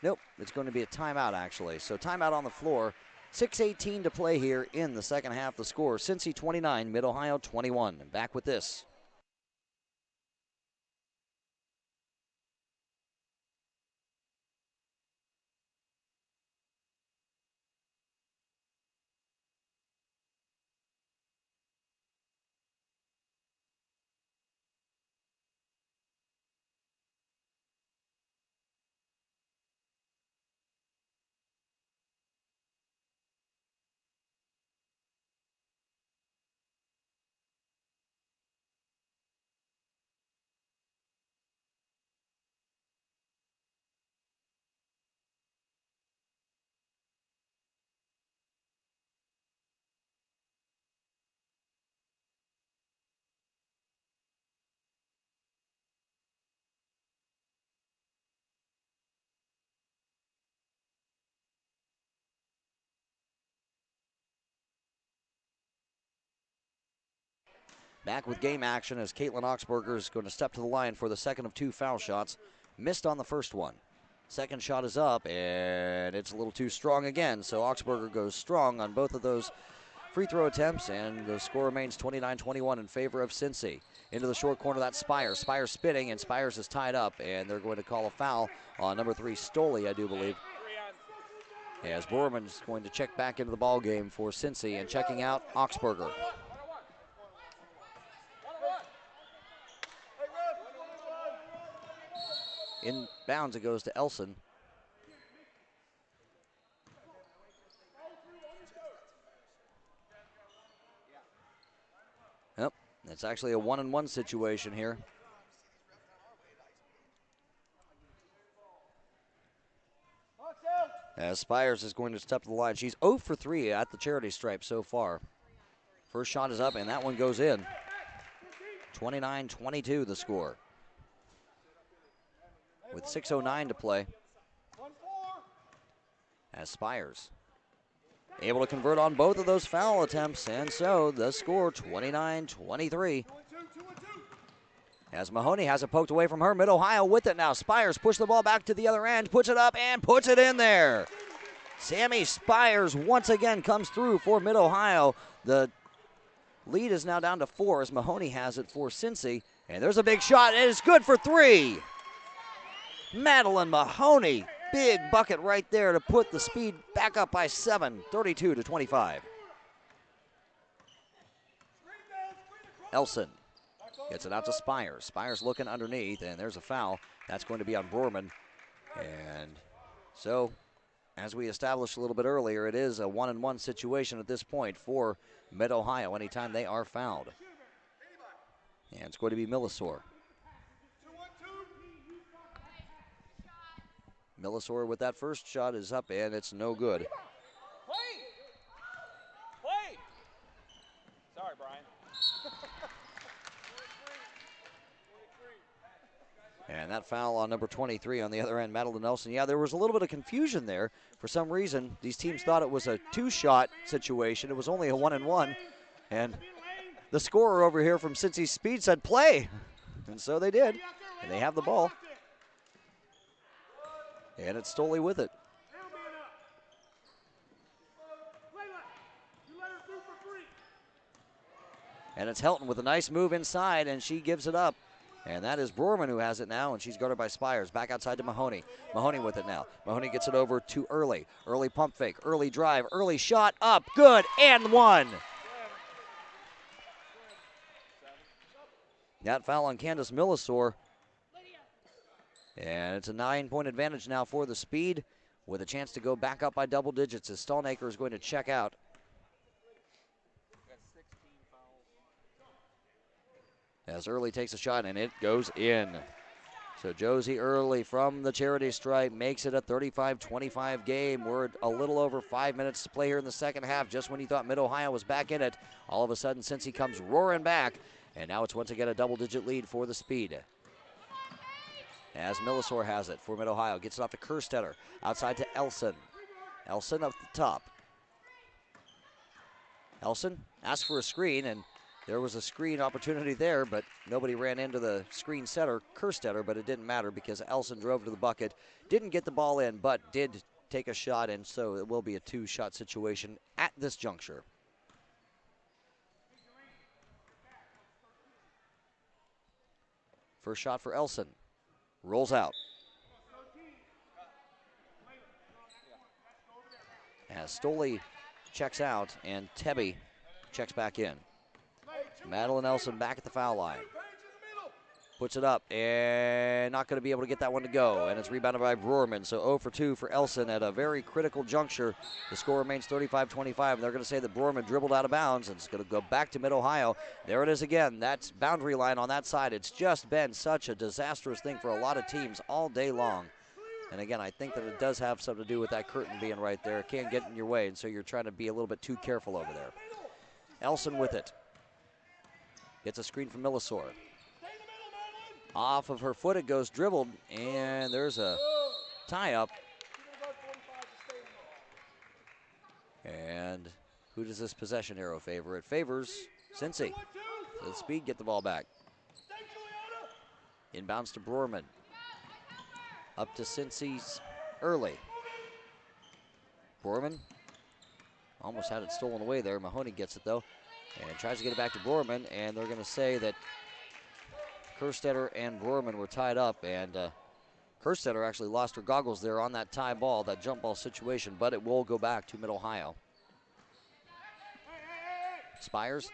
Nope, it's going to be a timeout, actually. So timeout on the floor. 6:18 to play here in the second half. The score, Cincy 29, Mid-Ohio 21. And back with this. Back with game action as Caitlin Oxberger is going to step to the line for the second of 2 foul shots. Missed on the first one. Second shot is up, and it's a little too strong again. So Oxberger goes strong on both of those free throw attempts, and the score remains 29-21 in favor of Cincy. Into the short corner, that's Spires. Spires spinning, and Spires is tied up, and they're going to call a foul on number 3, Stoley, I do believe. As Borman's going to check back into the ball game for Cincy, and checking out Oxberger. In bounds, it goes to Elson. Yep, it's actually a 1-on-1 situation here. As Spires is going to step to the line. She's 0 for 3 at the charity stripe so far. First shot is up, and that one goes in. 29-22 the score. With 6:09 to play. As Spires able to convert on both of those foul attempts, and so the score 29-23. As Mahoney has it poked away from her. Mid-Ohio with it now. Spires push the ball back to the other end, puts it up, and puts it in there. Sammy Spires once again comes through for Mid-Ohio. The lead is now down to 4 as Mahoney has it for Cincy. And there's a big shot, and it's good for 3. Madeline Mahoney, big bucket right there to put the Speed back up by 7, 32-25. Elson gets it out to Spires. Spires looking underneath, and there's a foul. That's going to be on Borman. And so, as we established a little bit earlier, it is a 1-on-1 situation at this point for Mid-Ohio anytime they are fouled. And it's going to be Millisor. Millisor with that first shot is up, and it's no good. Play! Sorry, Brian. And that foul on number 23 on the other end, Madeline Nelson. Yeah, there was a little bit of confusion there. For some reason, these teams thought it was a 2-shot situation. It was only a 1-on-1. And the scorer over here from Cincy Speed said, play. And so they did. And they have the ball. And it's Stoley with it. And it's Helton with a nice move inside, and she gives it up. And that is Borman who has it now, and she's guarded by Spires. Back outside to Mahoney. Mahoney with it now. Mahoney gets it over to Early. Early pump fake, early drive, early shot, up, good, and 1. That foul on Candace Millisor. And it's a 9-point advantage now for the Speed with a chance to go back up by double digits as Stallnaker is going to check out. As Early takes a shot, and it goes in. So Josie Early from the charity stripe makes it a 35-25 game. We're a little over 5 minutes to play here in the second half. Just when you thought Mid-Ohio was back in it, all of a sudden Cincy comes roaring back, and now it's once again a double-digit lead for the Speed. As Millisor has it for Mid-Ohio. Gets it off to Kerstetter. Outside to Elson. Elson up the top. Elson asked for a screen, and there was a screen opportunity there, but nobody ran into the screen setter, Kerstetter, but it didn't matter because Elson drove to the bucket, didn't get the ball in, but did take a shot, and so it will be a two-shot situation at this juncture. First shot for Elson. Rolls out. As Stoley checks out and Tebby checks back in. Madeline Elson back at the foul line. Puts it up and not going to be able to get that one to go. And it's rebounded by Brewerman. So 0 for 2 for Elson at a very critical juncture. The score remains 35-25. And they're going to say that Brewerman dribbled out of bounds. And it's going to go back to Mid-Ohio. There it is again. That's boundary line on that side. It's just been such a disastrous thing for a lot of teams all day long. And again, I think that it does have something to do with that curtain being right there. It can't get in your way. And so you're trying to be a little bit too careful over there. Elson with it. Gets a screen from Millisor. Off of her foot it goes, dribbled, and there's a tie-up. And who does this possession arrow favor? It favors Cincy. So Speed get the ball back. Inbounds to Brewerman. Up to Cincy's early. Brewerman almost had it stolen away there. Mahoney gets it though, and tries to get it back to Brewerman, and they're going to say that Kerstetter and Brewerman were tied up, and Kerstetter actually lost her goggles there on that tie ball, that jump ball situation, but it will go back to Mid-Ohio. Spires.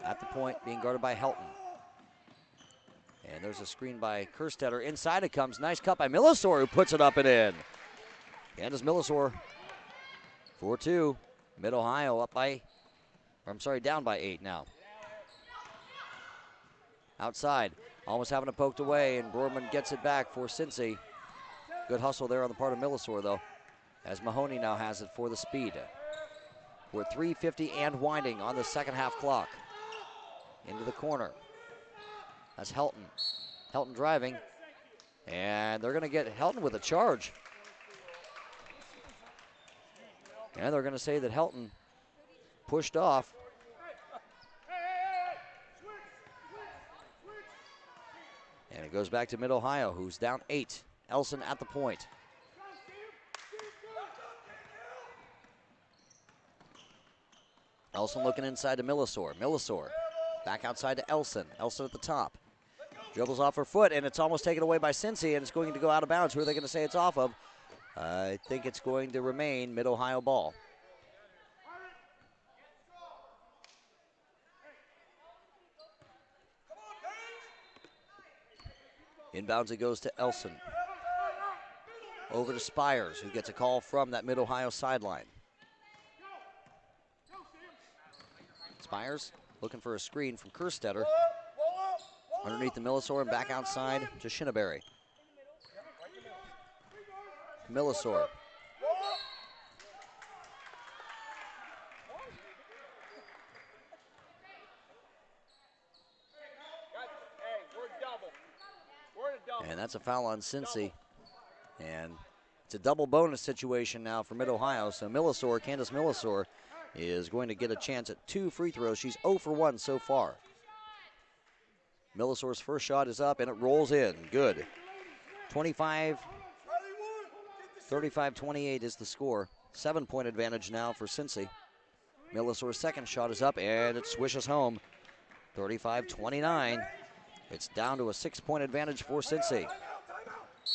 At the point, being guarded by Helton. And there's a screen by Kerstetter. Inside it comes. Nice cut by Millisor, who puts it up and in. Candace Millisor, 4-2. Mid-Ohio up by, down by 8 now. Outside, almost having it poked away, and Brewerman gets it back for Cincy. Good hustle there on the part of Millisor, though, as Mahoney now has it for the Speed. We're 3:50 and winding on the second half clock. Into the corner. That's Helton. Helton driving, and they're going to get Helton with a charge. And they're going to say that Helton pushed off. And it goes back to Mid-Ohio, who's down 8. Elson at the point. Elson looking inside to Millisor. Millisor back outside to Elson. Elson at the top. Dribbles off her foot, and it's almost taken away by Cincy, and it's going to go out of bounds. Who are they going to say it's off of? I think it's going to remain Mid-Ohio ball. Inbounds it goes to Elson. Over to Spires, who gets a call from that Mid-Ohio sideline. Spires looking for a screen from Kerstetter. Underneath the Millisor and back outside to Shinneberry. Millisor. And that's a foul on Cincy. And it's a double bonus situation now for Mid-Ohio. So Millisor, Candace Millisor, is going to get a chance at 2 free throws. She's 0 for 1 so far. Millisor's first shot is up, and it rolls in. Good. 35-28 is the score. 7-point advantage now for Cincy. Millisor's second shot is up, and it swishes home. 35-29. It's down to a 6-point advantage for Cincy.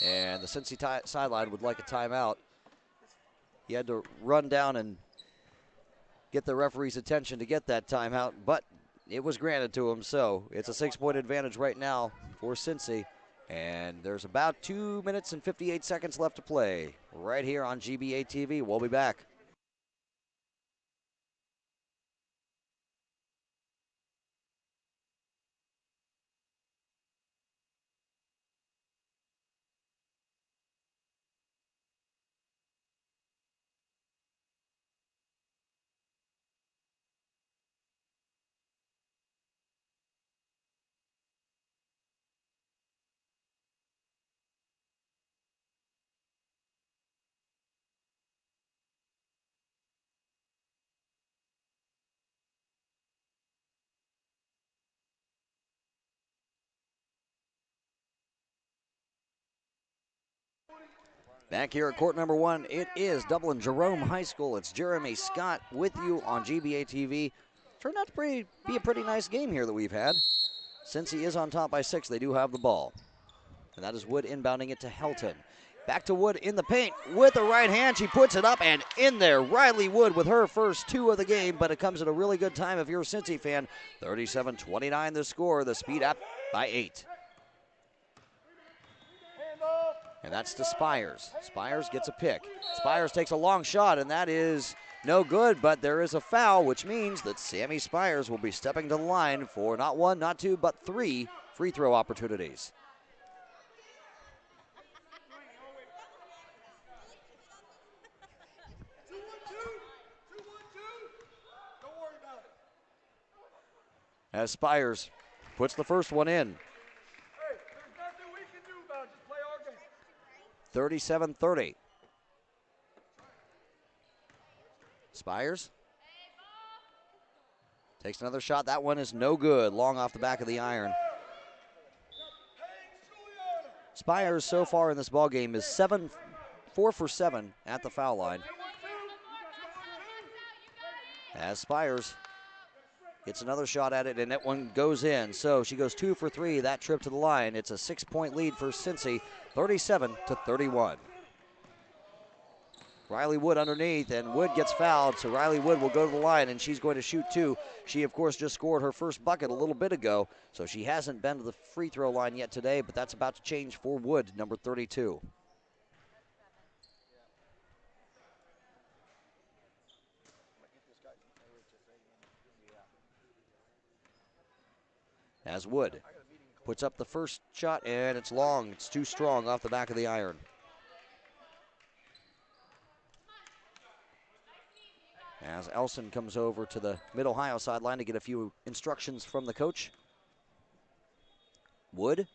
And the Cincy sideline would like a timeout. He had to run down and get the referee's attention to get that timeout, but it was granted to him, so it's a 6-point advantage right now for Cincy. And there's about 2 minutes and 58 seconds left to play right here on GBA TV. We'll be back. Back here at court number 1, it is Dublin Jerome High School. It's Jeremy Scott with you on GBA TV. Turned out to be a pretty nice game here that we've had. Cincy is on top by 6. They do have the ball. And that is Wood inbounding it to Helton. Back to Wood in the paint with the right hand. She puts it up and in there. Riley Wood with her first 2 of the game, but it comes at a really good time if you're a Cincy fan. 37-29 the score. The Speed up by 8. And that's to Spires. Spires gets a pick. Spires takes a long shot, and that is no good, but there is a foul, which means that Sammy Spires will be stepping to the line for not 1, not 2, but 3 free throw opportunities. As Spires puts the first one in. 37-30. Spires takes another shot. That one is no good. Long off the back of the iron. Spires so far in this ball game is 4 for 7 at the foul line. As Spires gets another shot at it, and that one goes in. So she goes 2 for 3 that trip to the line. It's a 6-point lead for Cincy, 37-31. Riley Wood underneath, and Wood gets fouled, so Riley Wood will go to the line, and she's going to shoot 2. She, of course, just scored her first bucket a little bit ago, so she hasn't been to the free throw line yet today, but that's about to change for Wood, number 32. As Wood puts up the first shot, and it's long. It's too strong off the back of the iron. As Elson comes over to the Mid-Ohio sideline to get a few instructions from the coach. Wood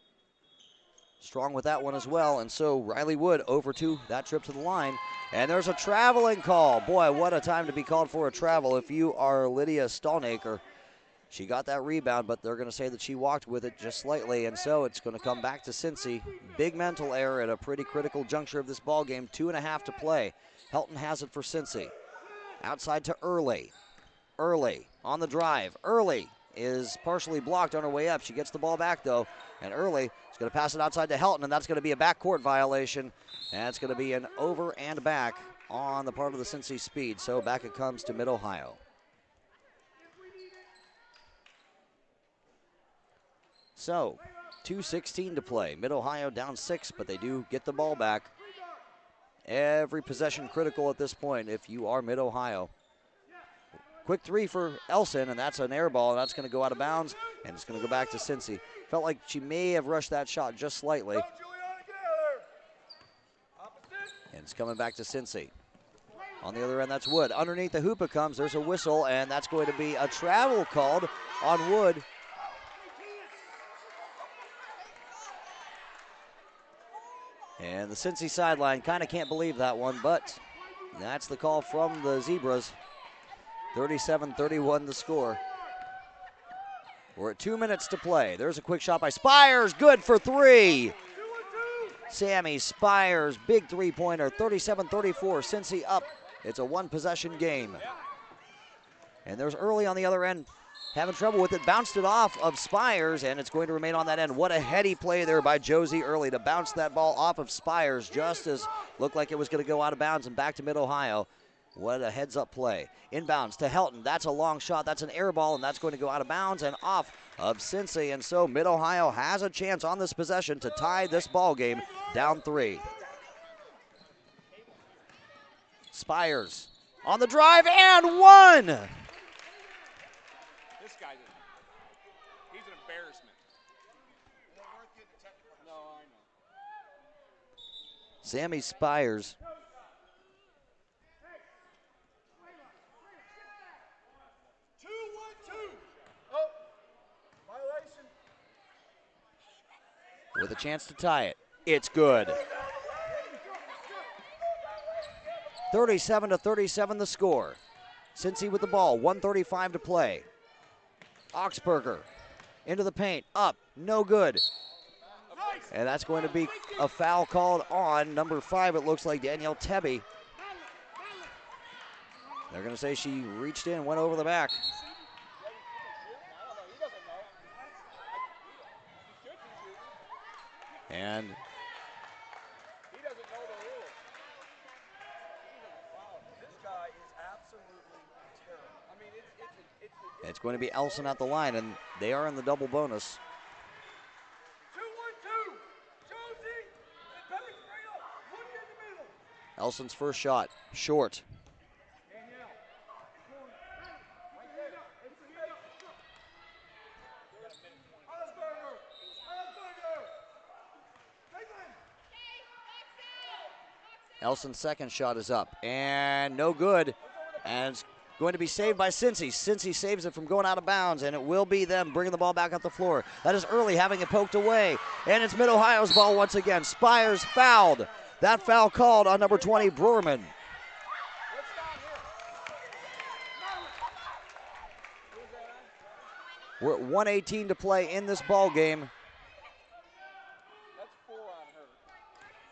strong with that one as well, and so Riley Wood over to that trip to the line. And there's a traveling call. Boy, what a time to be called for a travel if you are Lydia Stallnaker. She got that rebound, but they're going to say that she walked with it just slightly, and so it's going to come back to Cincy. Big mental error at a pretty critical juncture of this ball game. 2.5 to play. Helton has it for Cincy. Outside to Early. Early on the drive. Early is partially blocked on her way up. She gets the ball back, though, and Early is going to pass it outside to Helton, and that's going to be a backcourt violation, and it's going to be an over and back on the part of the Cincy Speed. So back it comes to Mid-Ohio. So, 2:16 to play. Mid-Ohio down 6, but they do get the ball back. Every possession critical at this point if you are Mid-Ohio. Quick 3 for Elson, and that's an air ball, and that's going to go out of bounds, and it's going to go back to Cincy. Felt like she may have rushed that shot just slightly. And it's coming back to Cincy. On the other end, that's Wood. Underneath the hoop it comes. There's a whistle, and that's going to be a travel called on Wood. And the Cincy sideline kind of can't believe that one, but that's the call from the Zebras. 37-31 the score. We're at 2 minutes to play. There's a quick shot by Spires, good for 3. Sammy Spires, big three-pointer, 37-34, Cincy up. It's a one-possession game. And there's Early on the other end, having trouble with it, bounced it off of Spires, and it's going to remain on that end. What a heady play there by Josie Early to bounce that ball off of Spires just as looked like it was going to go out of bounds and back to Mid-Ohio. What a heads-up play. Inbounds to Helton. That's a long shot. That's an air ball, and that's going to go out of bounds and off of Cincy. And so Mid-Ohio has a chance on this possession to tie this ball game down 3. Spires on the drive and 1. This guy, he's an embarrassment. No, I know. Sammy Spires. With a chance to tie it. It's good. 37-37 the score. Cincy with the ball, 1:35 to play. Oxberger into the paint, up, no good. And that's going to be a foul called on number 5, it looks like Danielle Tebby. They're going to say she reached in, went over the back. And He doesn't know the rules. This guy is absolutely terrible. I mean, it's going to be Elson at the line, and they are in the double bonus. 2-1-2. Josie, Pelican, bring up. Put it in the middle. Elson's first shot, short. Danielle. Elson's second shot is up, and no good. And it's going to be saved by Cincy. Cincy saves it from going out of bounds, and it will be them bringing the ball back up the floor. That is Early having it poked away, and it's Mid-Ohio's ball once again. Spires fouled. That foul called on number 20, Brewerman. We're at 1:18 to play in this ball game. That's 4 on her.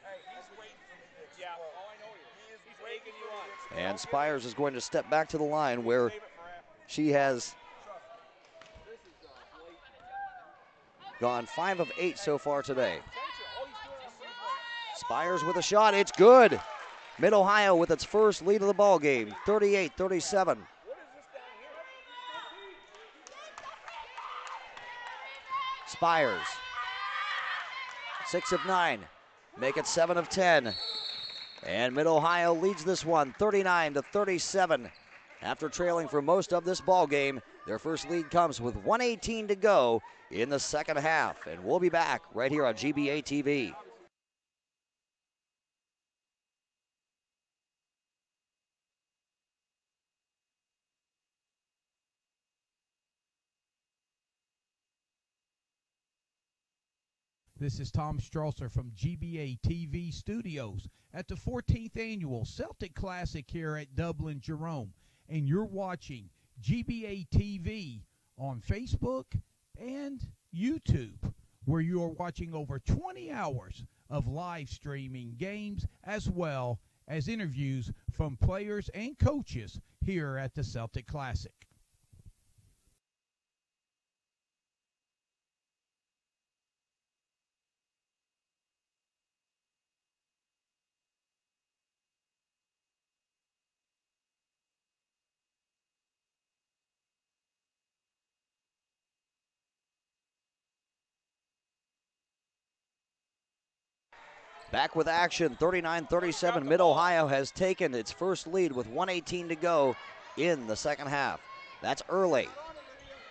Hey, he's waiting for me to explode. Yeah, oh, I know he is. He's egging you on. And Spires is going to step back to the line where she has gone 5 of 8 so far today. Spires with a shot, it's good. Mid-Ohio with its first lead of the ball game, 38-37. Spires, 6 of 9, make it 7 of 10. And Mid-Ohio leads this one 39-37. After trailing for most of this ball game, their first lead comes with 1:18 to go in the second half. And we'll be back right here on GBA TV. This is Tom Strasser from GBA TV Studios at the 14th Annual Celtic Classic here at Dublin Jerome. And you're watching GBA TV on Facebook and YouTube, where you are watching over 20 hours of live streaming games as well as interviews from players and coaches here at the Celtic Classic. Back with action, 39-37. Mid-Ohio has taken its first lead with 1:18 to go in the second half. That's Early.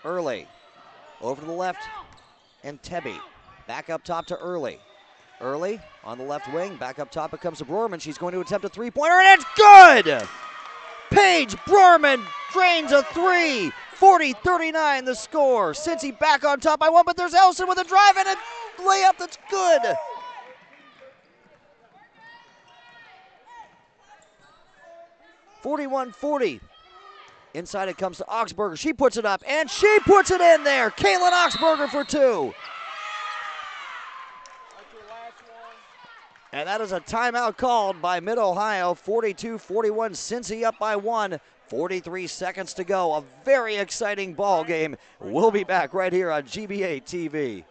Early over to the left, and Tebby. Back up top to Early. Early on the left wing, back up top it comes to Brewerman. She's going to attempt a three-pointer, and it's good! Paige Brewerman drains a three. 40-39 the score. Cincy back on top by 1, but there's Elson with a drive and a layup that's good. 41-40. Inside it comes to Augsburger. She puts it up, and she puts it in there. Kaylin Augsburger for 2. And that is a timeout called by Mid-Ohio. 42-41. Cincy up by 1. 43 seconds to go. A very exciting ball game. We'll be back right here on GBA TV.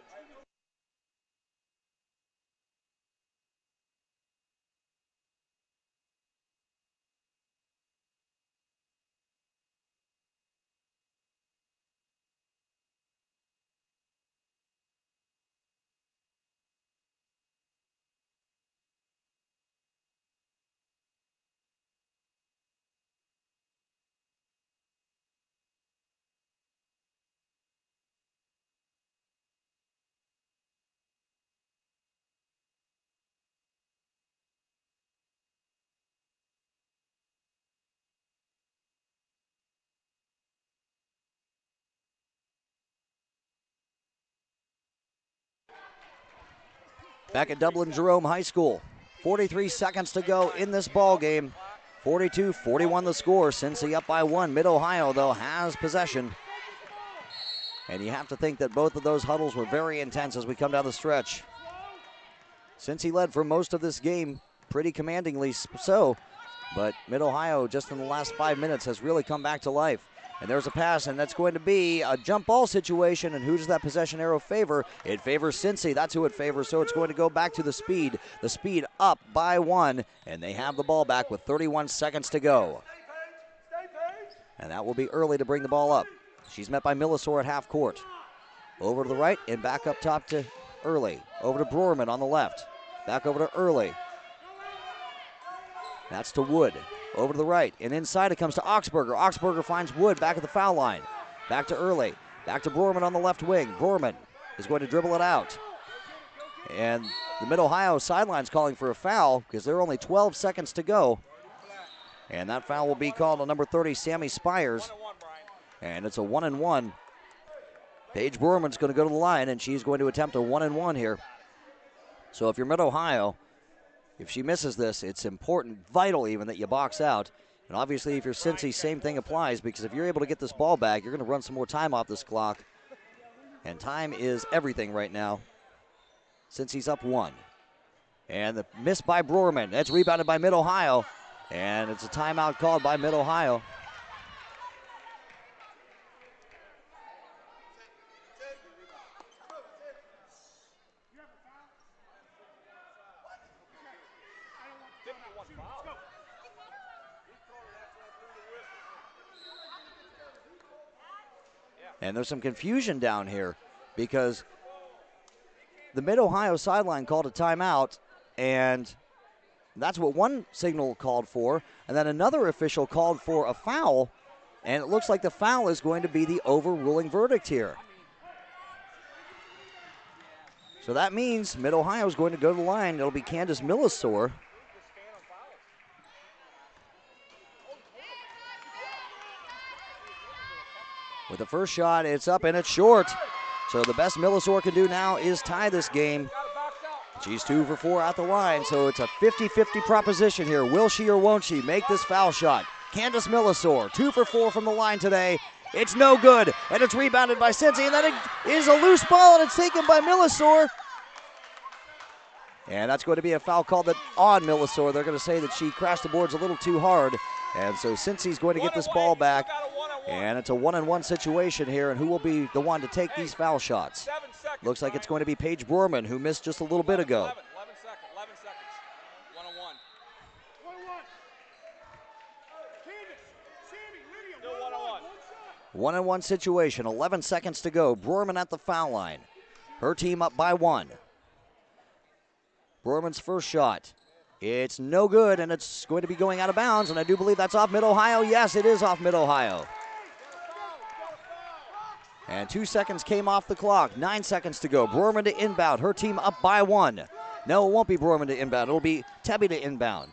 Back at Dublin Jerome High School. 43 seconds to go in this ball game. 42-41 the score. Cincy up by 1. Mid-Ohio, though, has possession. And you have to think that both of those huddles were very intense as we come down the stretch. Cincy led for most of this game, pretty commandingly so, but Mid-Ohio just in the last 5 minutes has really come back to life. And there's a pass, and that's going to be a jump ball situation. And who does that possession arrow favor? It favors Cincy. That's who it favors. So it's going to go back to the speed. The speed up by 1, and they have the ball back with 31 seconds to go. And that will be early to bring the ball up. She's met by Millisor at half court. Over to the right and back up top to Early. Over to Broerman on the left. Back over to Early. That's to Wood. Over to the right, and inside it comes to Augsburger. Augsburger finds Wood back at the foul line. Back to Early. Back to Broerman on the left wing. Broerman is going to dribble it out. And the Mid-Ohio sideline's calling for a foul because there are only 12 seconds to go. And that foul will be called on number 30, Sammy Spires. And it's a 1-and-1. Paige Broerman's going to go to the line, and she's going to attempt a 1-and-1 here. So if you're Mid-Ohio, if she misses this, it's important, vital even, that you box out. And obviously, if you're Cincy, same thing applies, because if you're able to get this ball back, you're going to run some more time off this clock. And time is everything right now. Cincy's up 1. And the miss by Broerman. That's rebounded by Mid-Ohio. And it's a timeout called by Mid-Ohio. And there's some confusion down here because the Mid-Ohio sideline called a timeout, and that's what one signal called for. And then another official called for a foul, and it looks like the foul is going to be the overruling verdict here. So that means Mid-Ohio is going to go to the line. It'll be Candace Millisor. With the first shot, it's up and it's short. So the best Millisor can do now is tie this game. She's 2 for 4 at the line, so it's a 50-50 proposition here. Will she or won't she make this foul shot? Candace Millisor, 2 for 4 from the line today. It's no good, and it's rebounded by Cincy, and then it is a loose ball, and it's taken by Millisor. And that's going to be a foul called on Millisor. They're going to say that she crashed the boards a little too hard. And so Cincy's going to get this ball back. And it's a 1-on-1 situation here, and who will be the one to take these foul shots? Looks like it's going to be Paige Broerman, who missed just a little bit ago. 11 seconds. 1-on-1. 1-on-1 situation, 11 seconds to go. Broerman at the foul line. Her team up by 1. Broerman's first shot. It's no good, and it's going to be going out of bounds, and I do believe that's off Mid-Ohio. Yes, it is off Mid-Ohio. And 2 seconds came off the clock. 9 seconds to go. Broerman to inbound. Her team up by 1. No, it won't be Broerman to inbound. It'll be Tebby to inbound.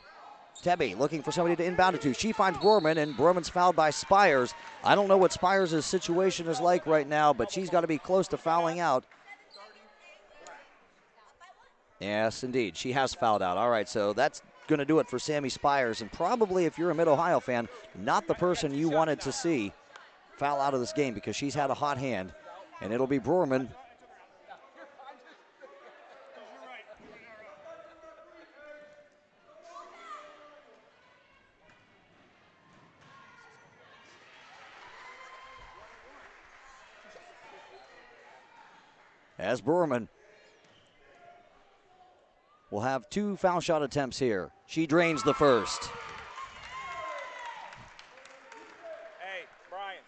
Tebby looking for somebody to inbound it to. She finds Broerman, and Broerman's fouled by Spires. I don't know what Spires' situation is like right now, but she's got to be close to fouling out. Yes, indeed. She has fouled out. All right, so that's going to do it for Sammy Spires. And probably, if you're a Mid-Ohio fan, not the person you wanted to see foul out of this game because she's had a hot hand. And it'll be Broerman. As Broerman will have 2 foul shot attempts here. She drains the first. Hey, Brian,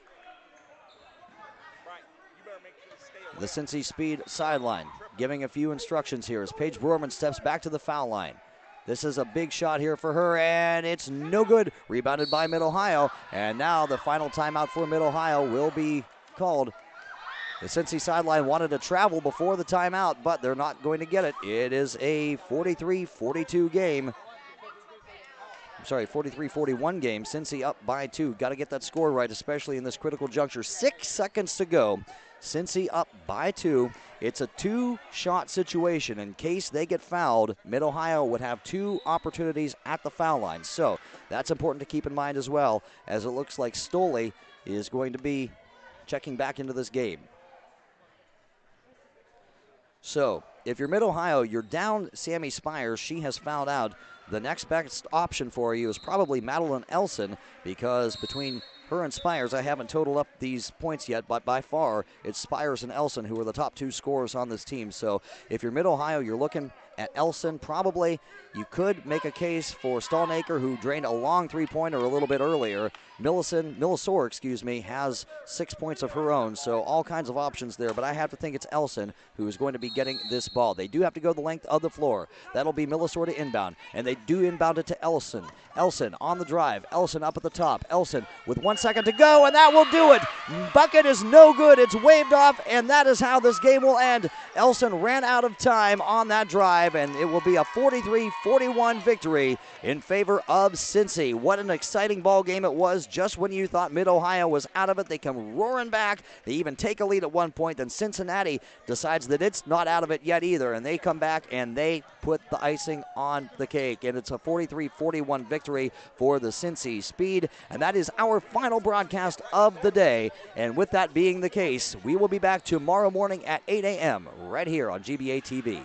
you better make sure you stay away. The Cincy Speed sideline giving a few instructions here as Paige Broerman steps back to the foul line. This is a big shot here for her, and it's no good. Rebounded by Mid-Ohio, and now the final timeout for Mid-Ohio will be called. The Cincy sideline wanted to travel before the timeout, but they're not going to get it. It is a 43-42 game. I'm sorry, 43-41 game. Cincy up by 2. Got to get that score right, especially in this critical juncture. 6 seconds to go. Cincy up by 2. It's a 2-shot situation. In case they get fouled, Mid-Ohio would have 2 opportunities at the foul line. So that's important to keep in mind as well, as it looks like Stoley is going to be checking back into this game. So if you're Mid-Ohio, you're down Sammy Spires. She has fouled out. The next best option for you is probably Madeline Elson, because between her and Spires, I haven't totaled up these points yet, but by far it's Spires and Elson who are the top 2 scorers on this team. So if you're Mid-Ohio, you're looking at Elson probably. You could make a case for Stallnaker, who drained a long three-pointer a little bit earlier. Millisor, has 6 points of her own, so all kinds of options there, but I have to think it's Elson who is going to be getting this ball. They do have to go the length of the floor. That'll be Millisor to inbound, and they do inbound it to Elson. Elson on the drive. Elson up at the top. Elson with 1 second to go, and that will do it. Bucket is no good. It's waved off, and that is how this game will end. Elson ran out of time on that drive, and it will be a 43-41 victory in favor of Cincy. What an exciting ball game it was. Just when you thought Mid-Ohio was out of it, they come roaring back. They even take a lead at one point. Then Cincinnati decides that it's not out of it yet either, and they come back and they put the icing on the cake. And it's a 43-41 victory for the Cincy Speed. And that is our final broadcast of the day. And with that being the case, we will be back tomorrow morning at 8 a.m. right here on GBA TV.